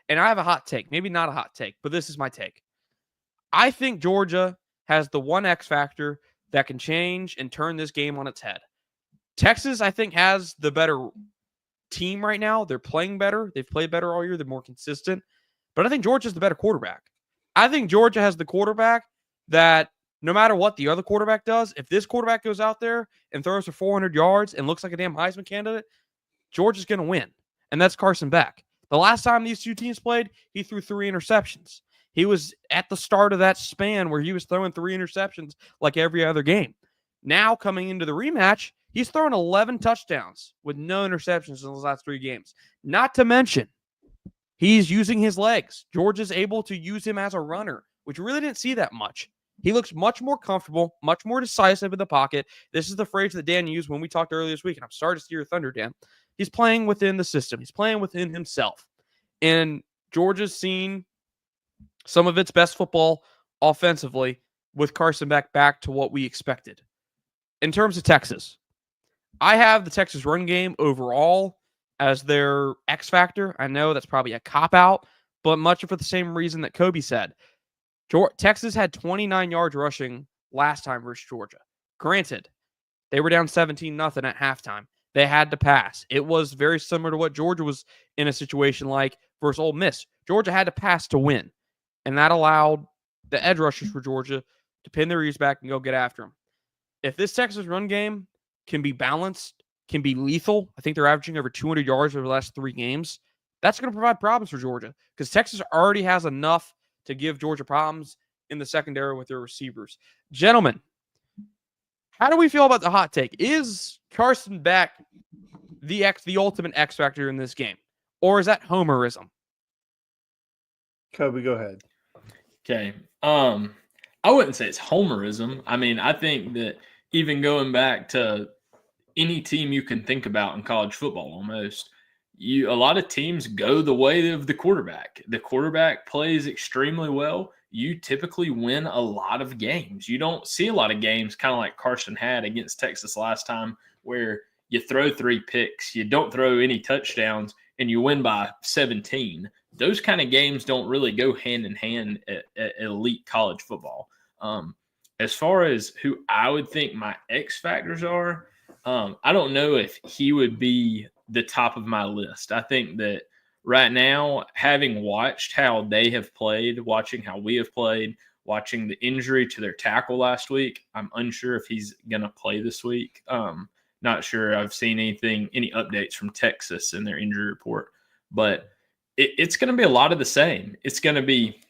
have a hot take. Maybe not a hot take, but this is my take. I think Georgia has the one X factor that can change and turn this game on its head. Texas, I think, has the better team right now. They're playing better. They've played better all year. They're more consistent. But I think Georgia's the better quarterback. I think Georgia has the quarterback that no matter what the other quarterback does, if this quarterback goes out there and throws for 400 yards and looks like a damn Heisman candidate, Georgia's going to win. And that's Carson Beck. The last time these two teams played, he threw 3 interceptions. He was at the start of that span where he was throwing 3 interceptions like every other game. Now, coming into the rematch, he's throwing 11 touchdowns with no interceptions in those last 3 games. Not to mention, he's using his legs. Georgia's able to use him as a runner, which we really didn't see that much. He looks much more comfortable, much more decisive in the pocket. This is the phrase that Dan used when we talked earlier this week, and I'm sorry to steer your thunder, Dan. He's playing within the system. He's playing within himself. And Georgia's seen some of its best football offensively with Carson Beck back to what we expected. In terms of Texas, I have the Texas run game overall as their X factor. I know that's probably a cop-out, but much for the same reason that Kobe said. Texas had 29 yards rushing last time versus Georgia. Granted, they were down 17-0 at halftime. They had to pass. It was very similar to what Georgia was in a situation like versus Ole Miss. Georgia had to pass to win, and that allowed the edge rushers for Georgia to pin their ears back and go get after them. If this Texas run game can be balanced, can be lethal, I think they're averaging over 200 yards over the last 3 games, that's going to provide problems for Georgia because Texas already has enough to give Georgia problems in the secondary with their receivers. Gentlemen, how do we feel about the hot take? Is Carson Beck the ultimate X factor in this game? Or is that homerism? Kobe, go ahead. Okay. I wouldn't say it's homerism. I mean, I think that even going back to any team you can think about in college football almost, a lot of teams go the way of the quarterback. The quarterback plays extremely well. You typically win a lot of games. You don't see a lot of games kind of like Carson had against Texas last time where you throw 3 picks, you don't throw any touchdowns, and you win by 17. Those kind of games don't really go hand in hand at elite college football. As far as who I would think my X factors are, I don't know if he would be the top of my list. I think that right now, having watched how they have played, watching how we have played, watching the injury to their tackle last week, I'm unsure if he's going to play this week. Not sure I've seen any updates from Texas in their injury report, but it's going to be a lot of the same. It's going to be,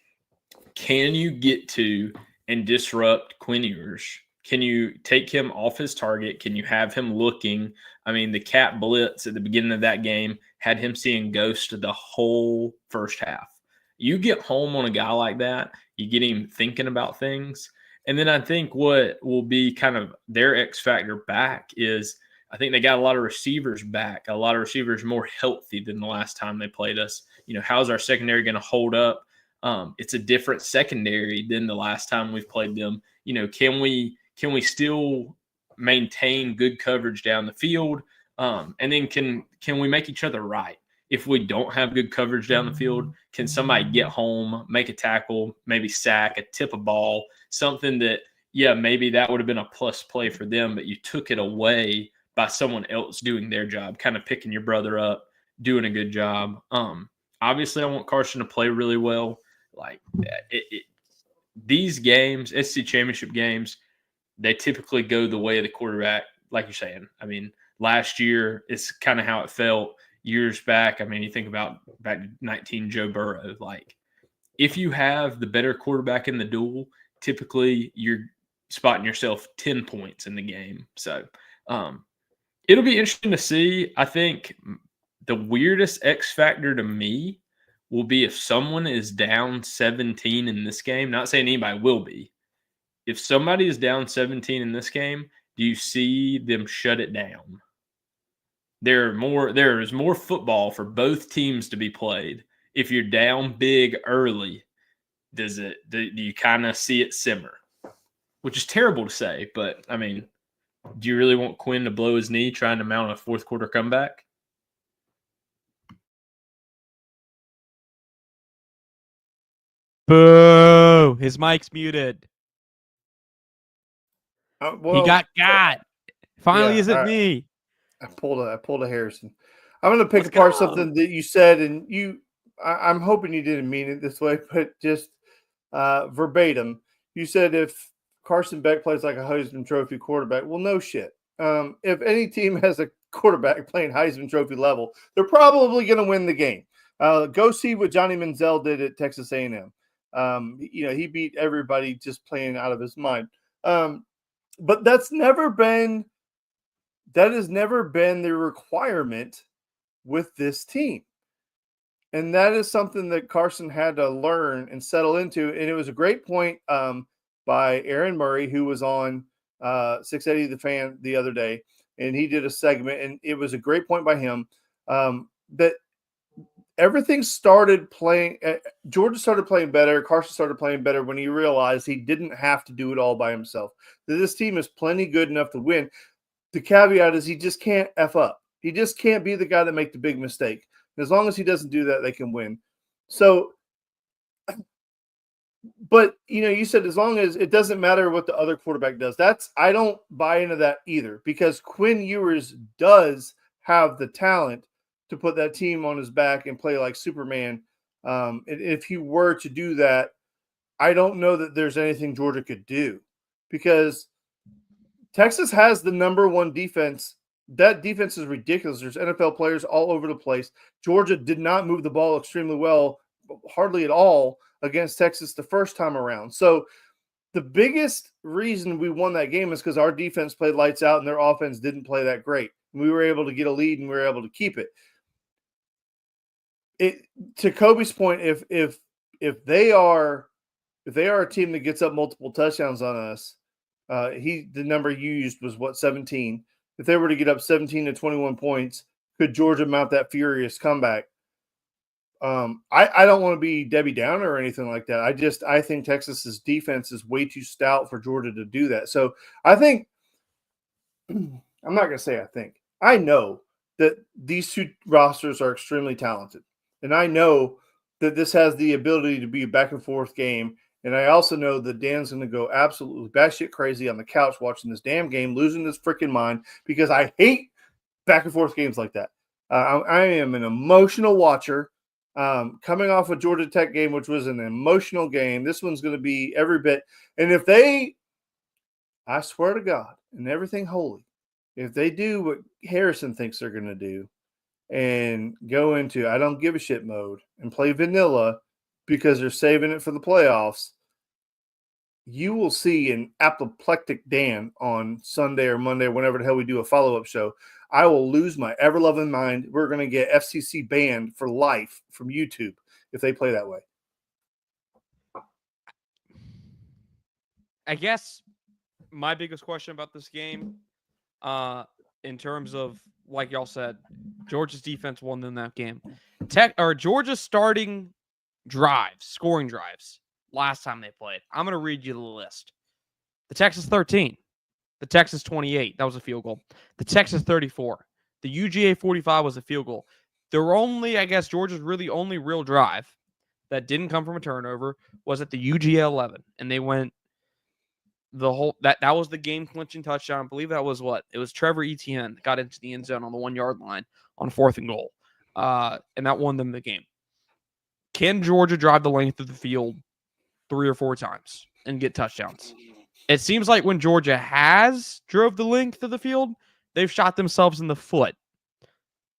can you get to and disrupt Quinn Ewers? Can you take him off his target? Can you have him looking? I mean, the cat blitz at the beginning of that game had him seeing ghost the whole first half. You get home on a guy like that, you get him thinking about things. And then I think what will be kind of their X factor back is I think they got a lot of receivers back, a lot of receivers more healthy than the last time they played us. How's our secondary going to hold up? It's a different secondary than the last time we've played them. Can we still maintain good coverage down the field? And then can we make each other right? If we don't have good coverage down the field, can somebody get home, make a tackle, maybe sack, tip a ball, something that, maybe that would have been a plus play for them, but you took it away by someone else doing their job, kind of picking your brother up, doing a good job. Obviously, I want Carson to play really well. Like these games, SEC championship games, they typically go the way of the quarterback, like you're saying. I mean, last year it's kind of how it felt years back. I mean, you think about back to 19 Joe Burrow. Like, if you have the better quarterback in the duel, typically you're spotting yourself 10 points in the game. So it'll be interesting to see. I think the weirdest X factor to me will be if someone is down 17 in this game. Not saying anybody will be. If somebody is down 17 in this game, do you see them shut it down? There is more football for both teams to be played. If you're down big early, do you kind of see it simmer? Which is terrible to say, but I mean, do you really want Quinn to blow his knee trying to mount a fourth quarter comeback? Boo! His mic's muted. Well, he got. Finally, yeah, isn't me. I pulled a Harrison. I'm going to pick Let's apart go. something that you said, and I'm hoping you didn't mean it this way, but just verbatim, you said if Carson Beck plays like a Heisman Trophy quarterback, well, no shit. If any team has a quarterback playing Heisman Trophy level, they're probably going to win the game. Go see what Johnny Manziel did at Texas A&M. He beat everybody just playing out of his mind. But that has never been the requirement with this team. And that is something that Carson had to learn and settle into. And it was a great point by Aaron Murray, who was on 680 The Fan the other day. And he did a segment, and it was a great point by him that everything started playing. Georgia started playing better. Carson started playing better when he realized he didn't have to do it all by himself. That this team is plenty good enough to win. The caveat is he just can't F up. He just can't be the guy that make the big mistake. And as long as he doesn't do that, they can win. So, but you said as long as it doesn't matter what the other quarterback does. I don't buy into that either, because Quinn Ewers does have the talent to put that team on his back and play like Superman. And if he were to do that, I don't know that there's anything Georgia could do, because Texas has the number one defense. That defense is ridiculous. There's NFL players all over the place. Georgia did not move the ball extremely well, hardly at all, against Texas the first time around. So the biggest reason we won that game is because our defense played lights out and their offense didn't play that great. We were able to get a lead and we were able to keep it. To Kobe's point, if they are a team that gets up multiple touchdowns on us, the number you used was 17. If they were to get up 17 to 21 points, could Georgia mount that furious comeback? I don't want to be Debbie Downer or anything like that. I think Texas's defense is way too stout for Georgia to do that. So I think I'm not going to say I think. I know that these two rosters are extremely talented. And I know that this has the ability to be a back and forth game. And I also know that Dan's going to go absolutely batshit crazy on the couch watching this damn game, losing his freaking mind, because I hate back and forth games like that. I am an emotional watcher. Coming off a Georgia Tech game, which was an emotional game, this one's going to be every bit. And if I swear to God and everything holy, if they do what Harrison thinks they're going to do and go into I don't give a shit mode and play vanilla because they're saving it for the playoffs, you will see an apoplectic Dan on Sunday or Monday, whenever the hell we do a follow-up show. I will lose my ever-loving mind. We're going to get FCC banned for life from YouTube if they play that way. I guess my biggest question about this game, in terms of, like y'all said, Georgia's defense won them that game. Georgia's starting scoring drives, last time they played. I'm going to read you the list. The Texas 13. The Texas 28. That was a field goal. The Texas 34. The UGA 45 was a field goal. There were Georgia's really only real drive that didn't come from a turnover was at the UGA 11. And they went the whole that was the game clinching touchdown. I believe that was it was Trevor Etienne that got into the end zone on the 1 yard line on 4th and goal. And that won them the game. Can Georgia drive the length of the field 3 or 4 times and get touchdowns? It seems like when Georgia has drove the length of the field, they've shot themselves in the foot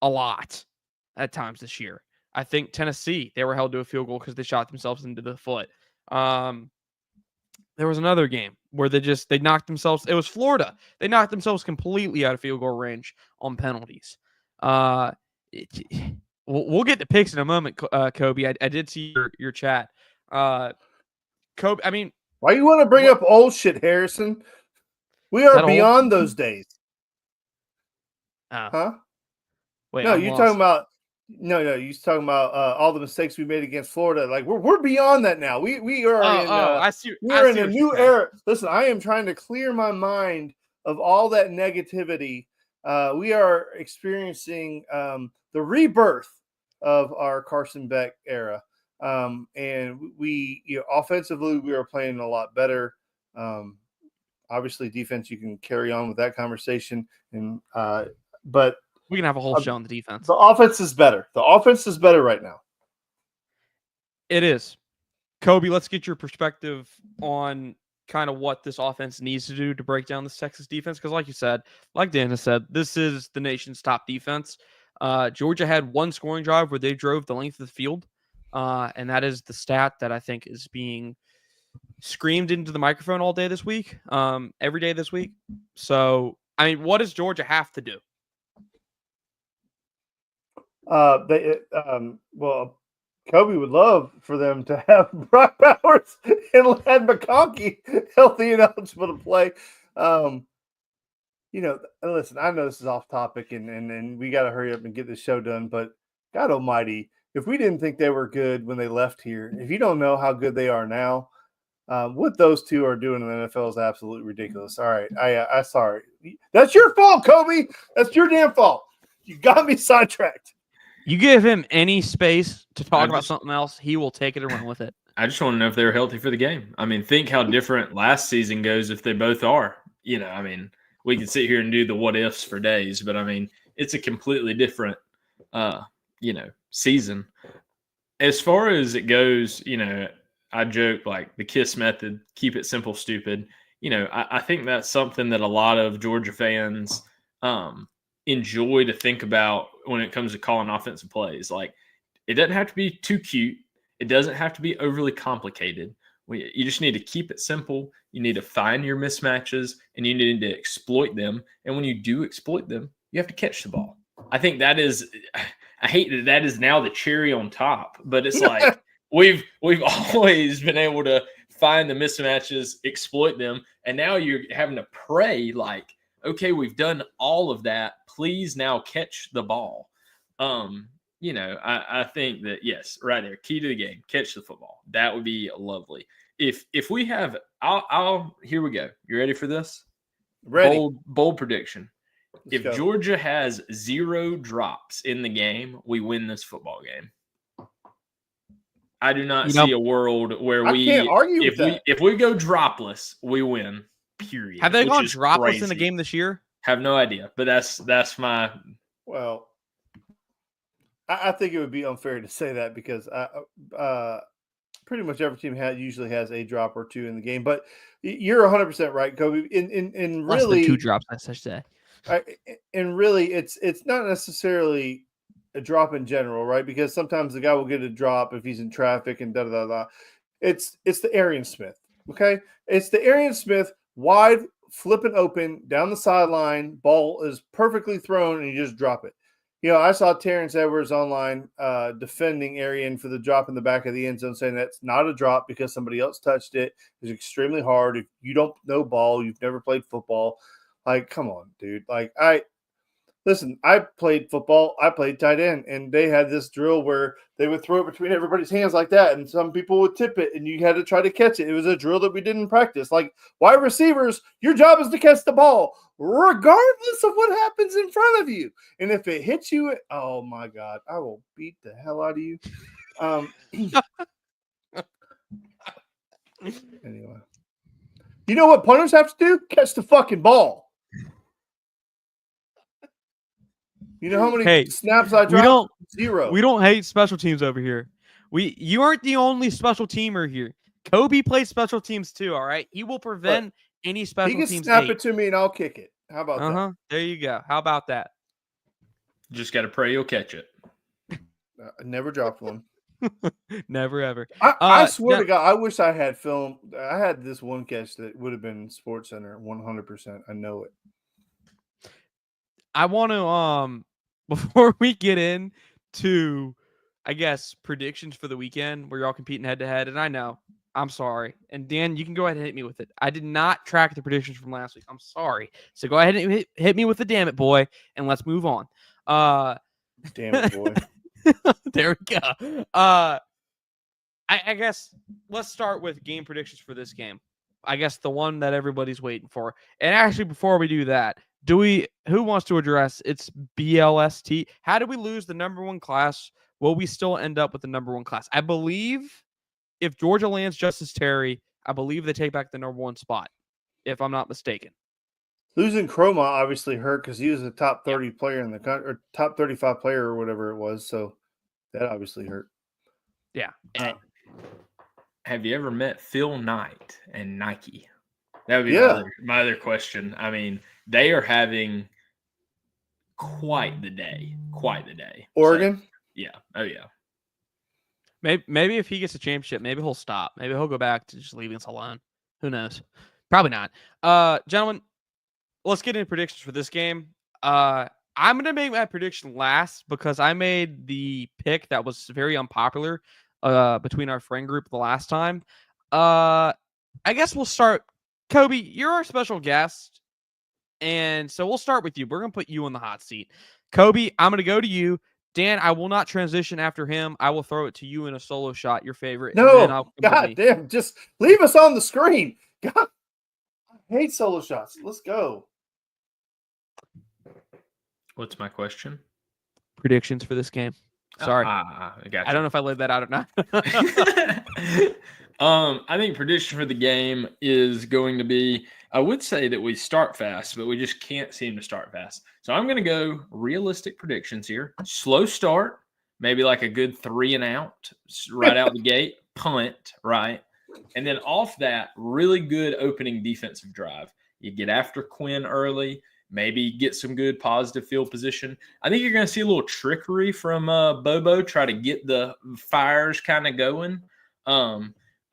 a lot at times this year. I think Tennessee, they were held to a field goal because they shot themselves into the foot. There was another game where they knocked themselves. It was Florida. They knocked themselves completely out of field goal range on penalties. We'll get to picks in a moment, Kobe. I did see your chat. Kobe, I mean, why you want to bring up old shit, Harrison? We are beyond those days. Huh? Wait, no, you're talking about you're talking about all the mistakes we made against Florida. Like we're beyond that now. We are I see. We're in a new era. Listen, I am trying to clear my mind of all that negativity. We are experiencing the rebirth of our Carson Beck era. And we, offensively, we are playing a lot better. Obviously, defense, you can carry on with that conversation, but we can have a whole show on the defense. The offense is better. The offense is better right now. It is. Kobe, let's get your perspective on kind of what this offense needs to do to break down this Texas defense. Because like you said, like Dan has said, this is the nation's top defense. Georgia had one scoring drive where they drove the length of the field. And that is the stat that I think is being screamed into the microphone all day this week, every day this week. So, I mean, what does Georgia have to do? Well, Kobe would love for them to have Brock Bowers and Lad McConkey healthy and eligible to play. Listen, I know this is off topic and we got to hurry up and get this show done, but God almighty, if we didn't think they were good when they left here, if you don't know how good they are now, what those two are doing in the NFL is absolutely ridiculous. All right. I sorry. That's your fault, Kobe. That's your damn fault. You got me sidetracked. You give him any space to talk about something else, he will take it and run with it. I just want to know if they're healthy for the game. I mean, think how different last season goes if they both are. I mean, we can sit here and do the what ifs for days, but I mean, it's a completely different, season. As far as it goes, I joke like the KISS method, keep it simple, stupid. I think that's something that a lot of Georgia fans enjoy to think about when it comes to calling offensive plays. Like, it doesn't have to be too cute. It doesn't have to be overly complicated. You just need to keep it simple. You need to find your mismatches, and you need to exploit them. And when you do exploit them, you have to catch the ball. I think that is – I hate that is now the cherry on top. But it's like we've always been able to find the mismatches, exploit them, and now you're having to pray like, okay, we've done all of that. Please now catch the ball. I think that, yes, right there, key to the game, catch the football. That would be lovely. If we have, here we go. You ready for this? Ready. Bold prediction. Let's go. Georgia has 0 drops in the game, we win this football game. I do not see a world where I can't argue with that. If we go dropless, we win. Period. Have they gone dropless in the game this year? Have no idea, but that's my. Well, I think it would be unfair to say that because pretty much every team usually has a drop or two in the game. But you're 100% right, Kobe. In Less really, than 2 drops, I should say. And really, it's not necessarily a drop in general, right? Because sometimes the guy will get a drop if he's in traffic and da da da. It's the Arian Smith, okay? It's the Arian Smith wide, flipping open down the sideline. Ball is perfectly thrown, and you just drop it. I saw Terrence Edwards online defending Arian for the drop in the back of the end zone, saying that's not a drop because somebody else touched it. It's extremely hard. If you don't know ball, you've never played football. Like, come on, dude. Like, I played football. I played tight end, and they had this drill where they would throw it between everybody's hands like that, and some people would tip it, and you had to try to catch it. It was a drill that we didn't practice. Like, wide receivers, your job is to catch the ball, regardless of what happens in front of you. And if it hits you, oh, my God, I will beat the hell out of you. Anyway. You know what punters have to do? Catch the fucking ball. You know how many snaps I dropped? 0. Zero. We don't hate special teams over here. You aren't the only special teamer here. Kobe plays special teams too, all right? He will prevent any He special can teams snap hate. it to me and I'll kick it. How about that? There you go. How about that? Just got to pray you'll catch it. I never dropped one. Never ever. I swear to God, I wish I had film. I had this one catch that would have been Sports Center 100%. I know it. I want to before we get into, I guess, predictions for the weekend where you're all competing head to head, and I know I'm sorry, and Dan, you can go ahead and hit me with it. I did not track the predictions from last week. I'm sorry, so go ahead and hit me with the damn it, boy, and let's move on. Damn it, boy. There we go. I guess let's start with game predictions for this game. I guess the one that everybody's waiting for. And actually, before we do that, who wants to address it's BLST? How did we lose the number one class? Will we still end up with the number one class? I believe if Georgia lands Justice Terry, I believe they take back the number one spot, if I'm not mistaken. Losing Chroma obviously hurt because he was a top 30 player in the country, or top 35 player or whatever it was. So that obviously hurt. Yeah. Have you ever met Phil Knight and Nike? That would be my other question. I mean, they are having quite the day. Oregon? So, yeah. Oh, yeah. Maybe if he gets a championship, maybe he'll stop. Maybe he'll go back to just leaving us alone. Who knows? Probably not. Gentlemen, let's get into predictions for this game. I'm going to make my prediction last because I made the pick that was very unpopular between our friend group the last time. I guess we'll start. Kobe, you're our special guest, and so we'll start with you. We're going to put you in the hot seat. Kobe, I'm going to go to you. Dan, I will not transition after him. I will throw it to you in a solo shot, your favorite. No, God damn, just leave us on the screen. God, I hate solo shots. Let's go. What's my question? Predictions for this game. Sorry. I got you. I don't know if I laid that out or not. I think prediction for the game is going to be, I would say that we start fast, but we just can't seem to start fast. So I'm going to go realistic predictions here. Slow start, maybe like a good 3 and out right out the gate, punt, right? And then off that, really good opening defensive drive. You get after Quinn early, maybe get some good positive field position. I think you're going to see a little trickery from Bobo, try to get the fires kind of going.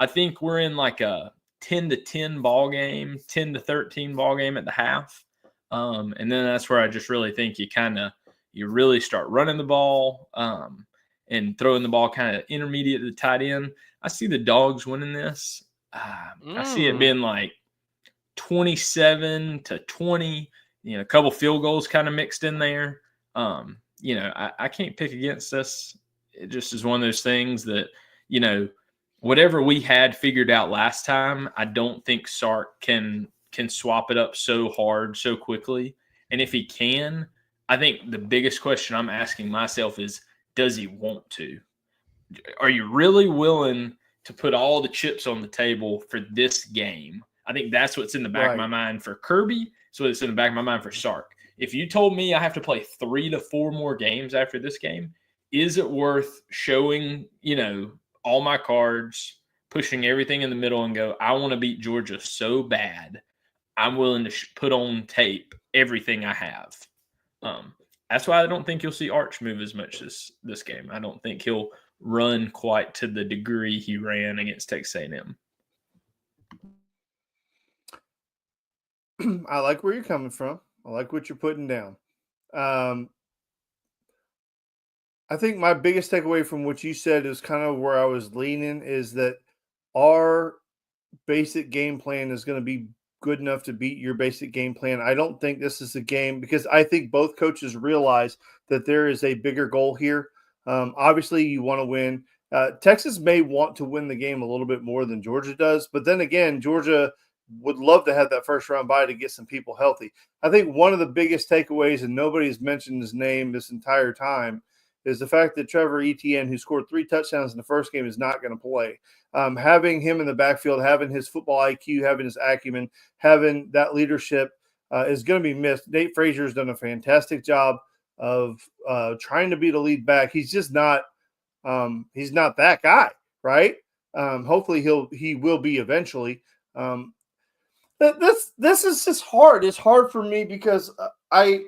I think we're in like a 10-10 ball game, 10-13 ball game at the half. And then that's where I just really think you really start running the ball and throwing the ball kind of intermediate to the tight end. I see the Dogs winning this. I see it being like 27-20, a couple field goals kind of mixed in there. I can't pick against this. It just is one of those things that, whatever we had figured out last time, I don't think Sark can swap it up so hard so quickly. And if he can, I think the biggest question I'm asking myself is, does he want to? Are you really willing to put all the chips on the table for this game? I think that's what's in the back of my mind for Kirby. So it's in the back of my mind for Sark. If you told me I have to play 3 to 4 more games after this game, is it worth showing, all my cards, pushing everything in the middle and go, I want to beat Georgia so bad, I'm willing to put on tape everything I have. That's why I don't think you'll see Arch move as much this game. I don't think he'll run quite to the degree he ran against Texas A&M. I like where you're coming from. I like what you're putting down. I think my biggest takeaway from what you said is kind of where I was leaning, is that our basic game plan is going to be good enough to beat your basic game plan. I don't think this is a game, because I think both coaches realize that there is a bigger goal here. Obviously, you want to win. Texas may want to win the game a little bit more than Georgia does, but then again, Georgia would love to have that first round bye to get some people healthy. I think one of the biggest takeaways, and nobody's mentioned his name this entire time, is the fact that Trevor Etienne, who scored 3 touchdowns in the first game, is not going to play. Having him in the backfield, having his football IQ, having his acumen, having that leadership is going to be missed. Nate Frazier has done a fantastic job of trying to be the lead back. He's just not He's not that guy, right? Hopefully he will be eventually. This is just hard. It's hard for me because I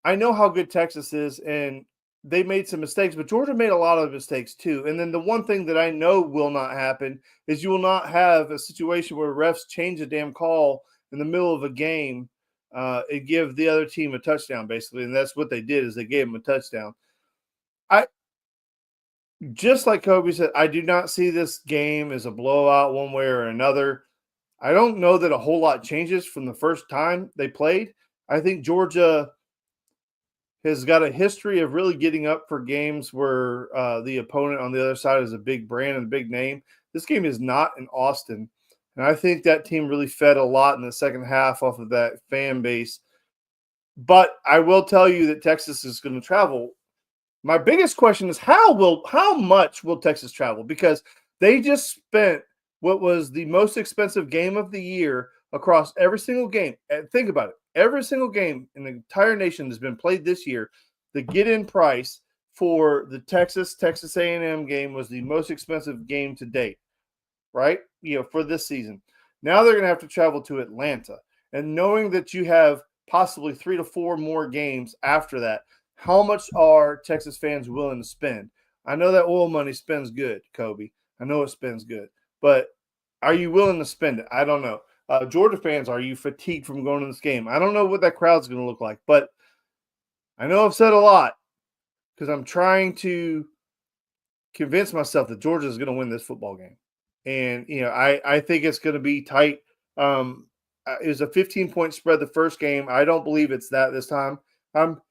know how good Texas is, and they made some mistakes, but Georgia made a lot of mistakes too. And then the one thing that I know will not happen is you will not have a situation where refs change a damn call in the middle of a game and give the other team a touchdown, basically. And that's what they did, is they gave them a touchdown. Just like Kobe said, I do not see this game as a blowout one way or another. I don't know that a whole lot changes from the first time they played. I think Georgia has got a history of really getting up for games where the opponent on the other side is a big brand and a big name. This game is not in Austin. And I think that team really fed a lot in the second half off of that fan base. But I will tell you that Texas is going to travel. My biggest question is how much will Texas travel? Because they just spent what was the most expensive game of the year across every single game. And think about it. Every single game in the entire nation has been played this year. The get-in price for the Texas A&M game was the most expensive game to date, right? For this season. Now they're going to have to travel to Atlanta. And knowing that you have possibly 3 to 4 more games after that, how much are Texas fans willing to spend? I know that oil money spends good, Kobe. I know it spends good. But are you willing to spend it? I don't know. Georgia fans, are you fatigued from going to this game? I don't know what that crowd's going to look like, but I know I've said a lot because I'm trying to convince myself that Georgia is going to win this football game. And, I think it's going to be tight. It was a 15-point spread the first game. I don't believe it's that this time. I'm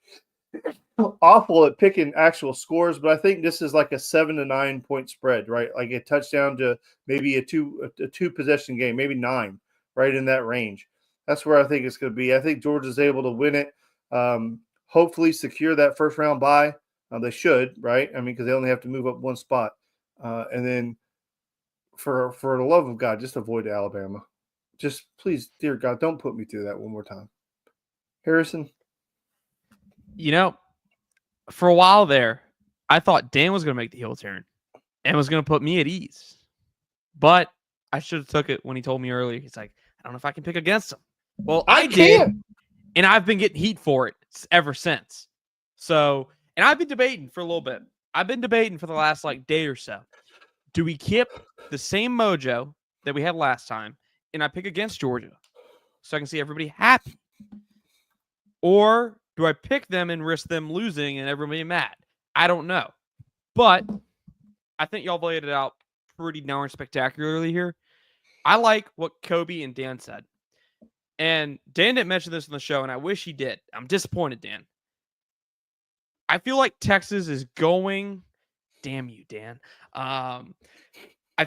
awful at picking actual scores, but I think this is like a 7 to 9 point spread, right? Like a touchdown to maybe a two possession game, maybe 9. Right in that range. That's where I think it's going to be. I think Georgia's able to win it. Hopefully secure that first round bye. They should, right? I mean, because they only have to move up one spot. And then for the love of God, just avoid Alabama. Just please, dear God, don't put me through that one more time. Harrison? For a while there, I thought Dan was going to make the heel turn and was going to put me at ease. But I should have took it when he told me earlier. He's like, I don't know if I can pick against him. Well, I did, and I've been getting heat for it ever since. So, and I've been debating for a little bit. I've been debating for the last day or so. Do we keep the same mojo that we had last time, and I pick against Georgia so I can see everybody happy? Or do I pick them and risk them losing and everybody mad? I don't know. But I think y'all laid it out pretty darn spectacularly here. I like what Kobe and Dan said. And Dan didn't mention this in the show, and I wish he did. I'm disappointed, Dan. I feel like Texas is going... Damn you, Dan. I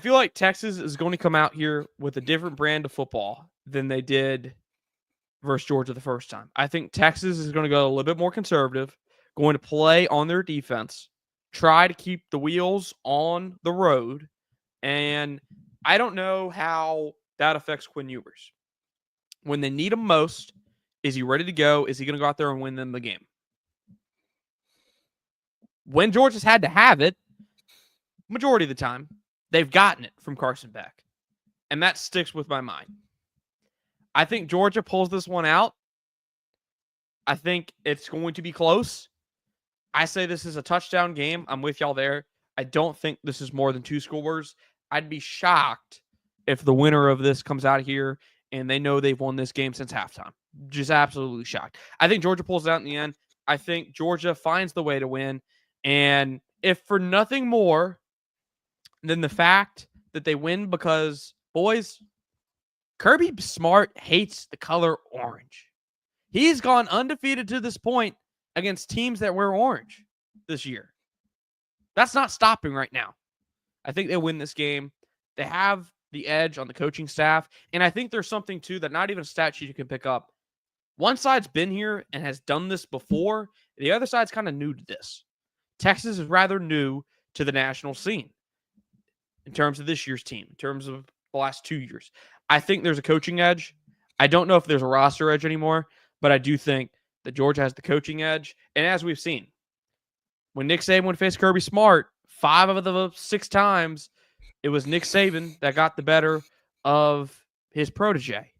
feel like Texas is going to come out here with a different brand of football than they did versus Georgia the first time. I think Texas is going to go a little bit more conservative, going to play on their defense, try to keep the wheels on the road, and I don't know how that affects Quinn Ewers. When they need him most, is he ready to go? Is he going to go out there and win them the game? When Georgia's had to have it, majority of the time, they've gotten it from Carson Beck. And that sticks with my mind. I think Georgia pulls this one out. I think it's going to be close. I say this is a touchdown game. I'm with y'all there. I don't think this is more than 2 scores. I'd be shocked if the winner of this comes out here and they know they've won this game since halftime. Just absolutely shocked. I think Georgia pulls it out in the end. I think Georgia finds the way to win. And if for nothing more than the fact that they win because, boys, Kirby Smart hates the color orange. He's gone undefeated to this point against teams that wear orange this year. That's not stopping right now. I think they win this game. They have the edge on the coaching staff. And I think there's something, too, that not even a stat sheet you can pick up. One side's been here and has done this before. The other side's kind of new to this. Texas is rather new to the national scene in terms of this year's team, in terms of the last 2 years. I think there's a coaching edge. I don't know if there's a roster edge anymore, but I do think that Georgia has the coaching edge. And as we've seen, when Nick Saban would face Kirby Smart, 5 of the 6 times, it was Nick Saban that got the better of his protege.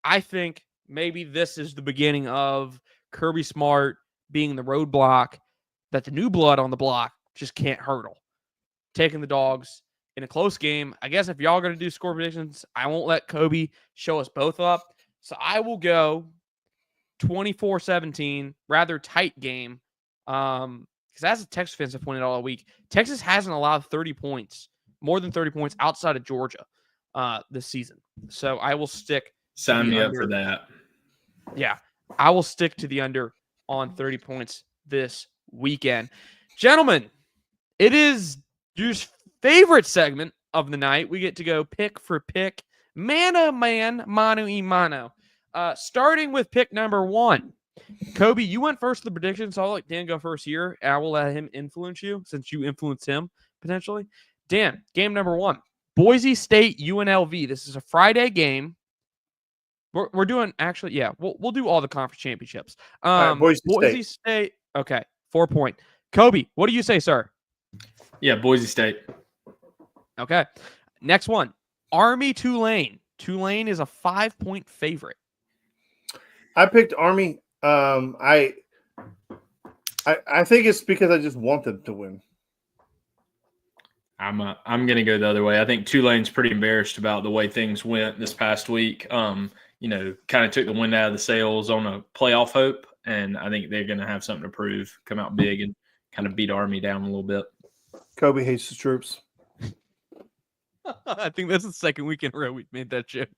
I think maybe this is the beginning of Kirby Smart being the roadblock that the new blood on the block just can't hurdle. Taking the Dogs in a close game. I guess if y'all are going to do score predictions, I won't let Kobe show us both up. So I will go 24-17, rather tight game. Because as a Texas fans have pointed all week, Texas hasn't allowed 30 points, more than 30 points outside of Georgia this season. So I will stick. Sign me up for that. Yeah, I will stick to the under on 30 points this weekend. Gentlemen, it is your favorite segment of the night. We get to go pick for pick, man, mano y mano. Starting with pick number 1. Kobe, you went first with the predictions, so I'll let Dan go first here, and I will let him influence you since you influence him potentially. Dan, game number 1, Boise State UNLV. This is a Friday game. We're doing actually, yeah. We'll do all the conference championships. Boise State. Okay, 4 point. Kobe, what do you say, sir? Yeah, Boise State. Okay, next one. Army Tulane. Tulane is a 5-point favorite. I picked Army. I think it's because I just want them to win. I'm gonna go the other way. I think Tulane's pretty embarrassed about the way things went this past week. Kind of took the wind out of the sails on a playoff hope, and I think they're gonna have something to prove, come out big, and kind of beat Army down a little bit. Kobe hates the troops. I think that's the second week in a row we've made that joke.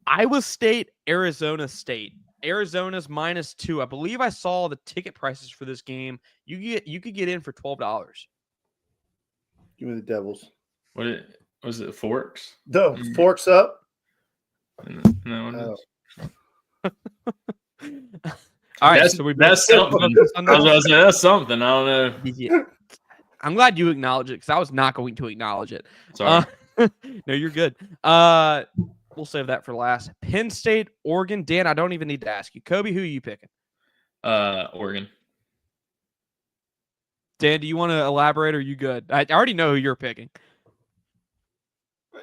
Iowa State, Arizona State. Arizona's -2. I believe I saw the ticket prices for this game. You could get in for $12. Give me the Devils. Was it Forks? The Forks up. No. All right, so that's something. I was going to say that's something. I don't know. Yeah. I'm glad you acknowledge it because I was not going to acknowledge it. Sorry. No, you're good. We'll save that for last. Penn State, Oregon. Dan, I don't even need to ask you. Kobe, who are you picking? Oregon. Dan, do you want to elaborate or are you good? I already know who you're picking.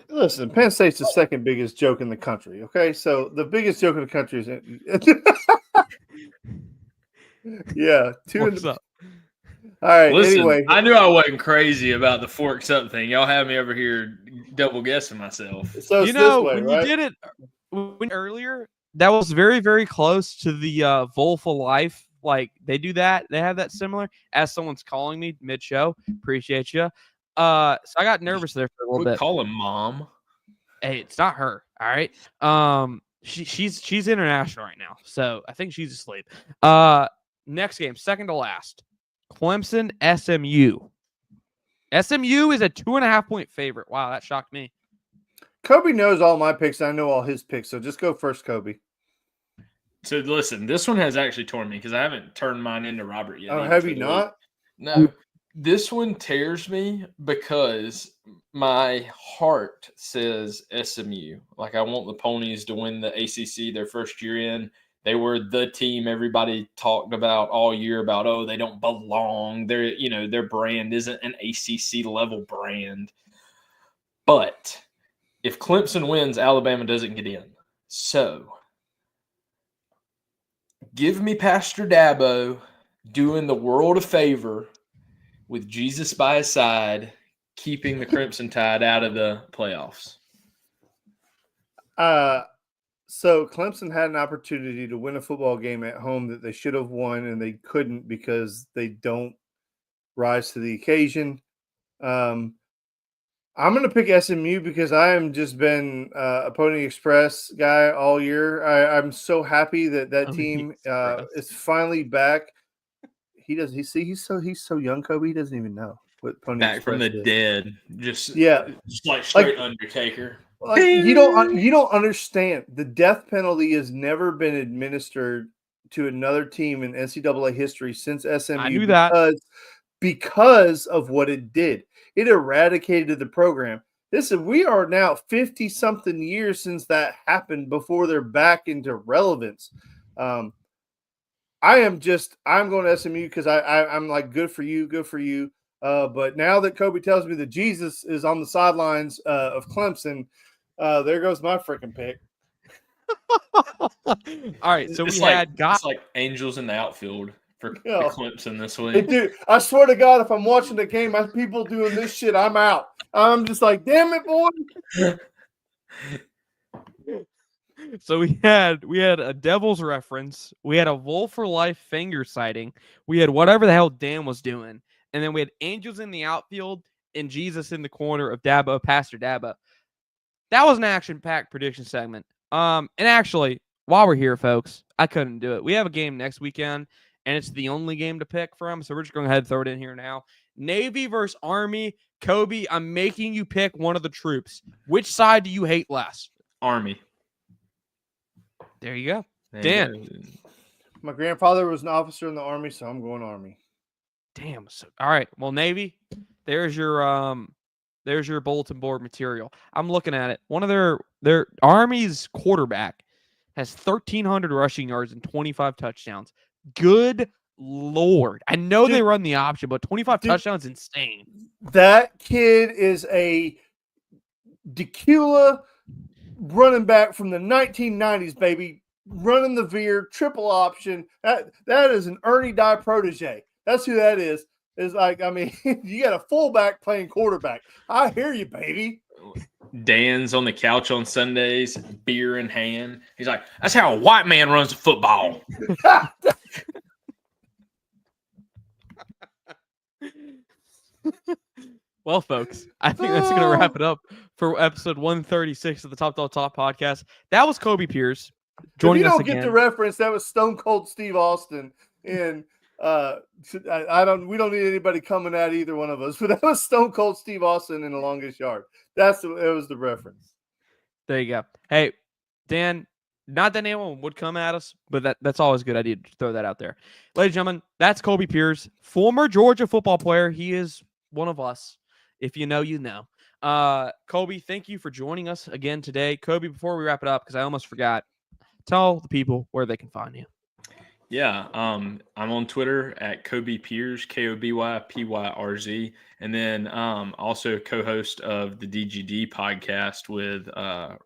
Listen, Penn State's the second biggest joke in the country, okay? So the biggest joke in the country is yeah, What's up? All right, listen, anyway. I knew I wasn't crazy about the Forks up thing. Y'all have me over here double guessing myself. So you know, way, when right? you did it earlier, that was very, very close to the Volful Life. Like, they do that. They have that similar. As someone's calling me mid-show. Appreciate you. So I got nervous there for a little bit. Call him Mom. Hey, it's not her. All right. She's international right now, so I think she's asleep. Next game, second to last. Clemson, SMU. SMU is a 2.5-point favorite. Wow, that shocked me. Kobe knows all my picks. I know all his picks, so just go first, Kobe. So listen, this one has actually torn me because I haven't turned mine into Robert yet. Oh, have you not? No. This one tears me because my heart says SMU. Like, I want the Ponies to win the ACC their first year in. They were the team everybody talked about all year about, oh, they don't belong. Their brand isn't an ACC level brand. But if Clemson wins, Alabama doesn't get in. So give me Pastor Dabo doing the world a favor with Jesus by his side, keeping the Crimson Tide out of the playoffs. So Clemson had an opportunity to win a football game at home that they should have won, and they couldn't because they don't rise to the occasion. I'm going to pick SMU because I am just been a Pony Express guy all year. I'm so happy that team is finally back. He's so young, Kobe. He doesn't even know what Pony Back Express from the is. dead, just like straight Undertaker. Like, you don't understand. The death penalty has never been administered to another team in NCAA history since SMU. I knew that because of what it did. It eradicated the program. Listen, we are now 50-something years since that happened before they're back into relevance. I'm going to SMU because I'm like, good for you. But now that Kobe tells me that Jesus is on the sidelines of Clemson, there goes my freaking pick. All right, so it's like Angels in the outfield for the Clemson this week. Hey, dude, I swear to God, if I'm watching the game, my people doing this shit, I'm out. I'm just like, damn it, boy. So we had a Devil's reference, we had a Wolf for Life finger sighting, we had whatever the hell Dan was doing, and then we had Angels in the outfield and Jesus in the corner of Pastor Dabo. That was an action-packed prediction segment. And actually, while we're here, folks, I couldn't do it. We have a game next weekend, and it's the only game to pick from, so we're just going to go ahead and throw it in here now. Navy versus Army. Kobe, I'm making you pick one of the troops. Which side do you hate less? Army. There you go. Dan. My grandfather was an officer in the Army, so I'm going Army. Damn. So, all right. Well, Navy, there's your bulletin board material. I'm looking at it. One of their Army's quarterback has 1,300 rushing yards and 25 touchdowns. Good Lord. I know they run the option, but 25 touchdowns is insane. That kid is a Decula running back from the 1990s, baby. Running the veer, triple option. That is an Ernie Dye protege. That's who that is. It's like, I mean, you got a fullback playing quarterback. I hear you, baby. Dan's on the couch on Sundays, beer in hand. He's like, that's how a white man runs a football. Well, folks, I think that's going to wrap it up for episode 136 of the Top Dog Talk podcast. That was Kobe Pierce joining us again. If you don't get the reference, that was Stone Cold Steve Austin. And we don't need anybody coming at either one of us, but that was Stone Cold Steve Austin in The Longest Yard. It was the reference. There you go. Hey, Dan, not that anyone would come at us, but that's always a good idea to throw that out there. Ladies and gentlemen, that's Kobe Pierce, former Georgia football player. He is one of us. If you know, you know. Kobe, thank you for joining us again today. Kobe, before we wrap it up, because I almost forgot, tell the people where they can find you. Yeah, I'm on Twitter at Kobe Piers, KOBYPYRZ, and then also co-host of the DGD podcast with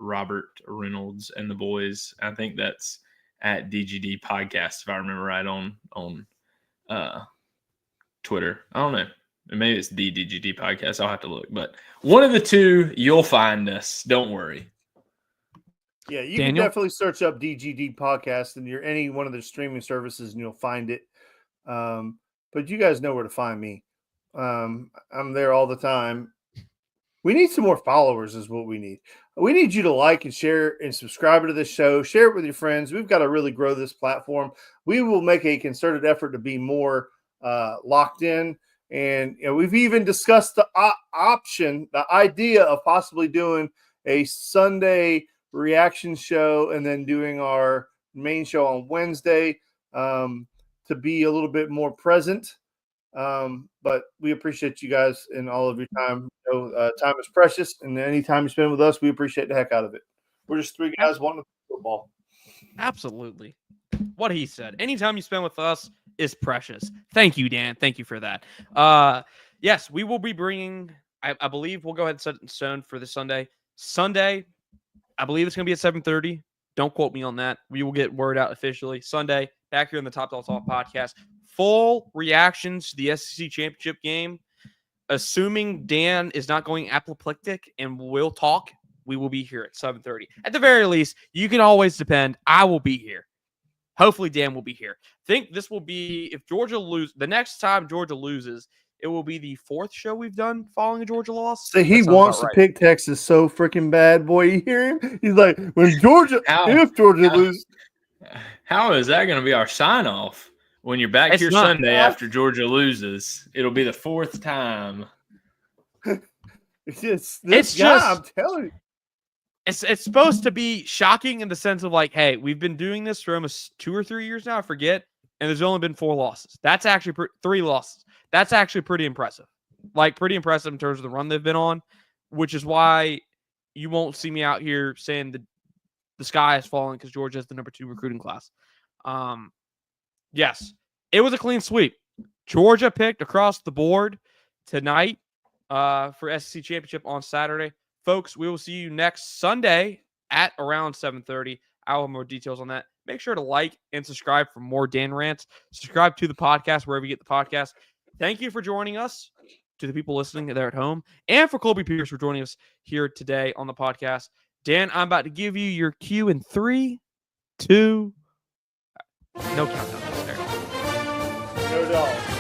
Robert Reynolds and the boys. I think that's at DGD podcast, if I remember right, on Twitter. I don't know. Maybe it's the DGD podcast. I'll have to look. But one of the two, you'll find us. Don't worry. Yeah, you can definitely search up DGD podcast and any one of the streaming services and you'll find it. But you guys know where to find me. I'm there all the time. We need some more followers is what we need. We need you to like and share and subscribe to this show. Share it with your friends. We've got to really grow this platform. We will make a concerted effort to be more locked in. And we've even discussed the idea of possibly doing a Sunday reaction show and then doing our main show on Wednesday to be a little bit more present. But we appreciate you guys and all of your time. Time is precious, and any time you spend with us, we appreciate the heck out of it. We're just three guys wanting to play football. Absolutely. What he said. Anytime you spend with us is precious. Thank you, Dan. Thank you for that. Yes, we will be bringing, I believe we'll go ahead and set it in stone for this Sunday. Sunday, I believe it's going to be at 7:30. Don't quote me on that. We will get word out officially. Sunday, back here on the Top Dog Talk podcast. Full reactions to the SEC championship game. Assuming Dan is not going apoplectic and will talk, we will be here at 7:30. At the very least, you can always depend. I will be here. Hopefully, Dan will be here. Think this will be, if Georgia loses, the next time Georgia loses, it will be the fourth show we've done following a Georgia loss. So he wants to pick Texas so freaking bad, boy. You hear him? He's like, if Georgia loses. How is that going to be our sign-off? When you're back here Sunday after Georgia loses, it'll be the fourth time. I'm telling you. It's supposed to be shocking in the sense of like, hey, we've been doing this for almost 2 or 3 years now, I forget, and there's only been 4 losses. That's actually 3 losses. That's actually pretty impressive. Like, pretty impressive in terms of the run they've been on, which is why you won't see me out here saying the sky is falling because Georgia is the number 2 recruiting class. Yes, it was a clean sweep. Georgia picked across the board tonight for SEC Championship on Saturday. Folks, we will see you next Sunday at around 7:30. I'll have more details on that. Make sure to like and subscribe for more Dan Rants. Subscribe to the podcast wherever you get the podcast. Thank you for joining us, to the people listening there at home, and for Colby Pierce for joining us here today on the podcast. Dan, I'm about to give you your cue in 3, 2, no countdown. No dog.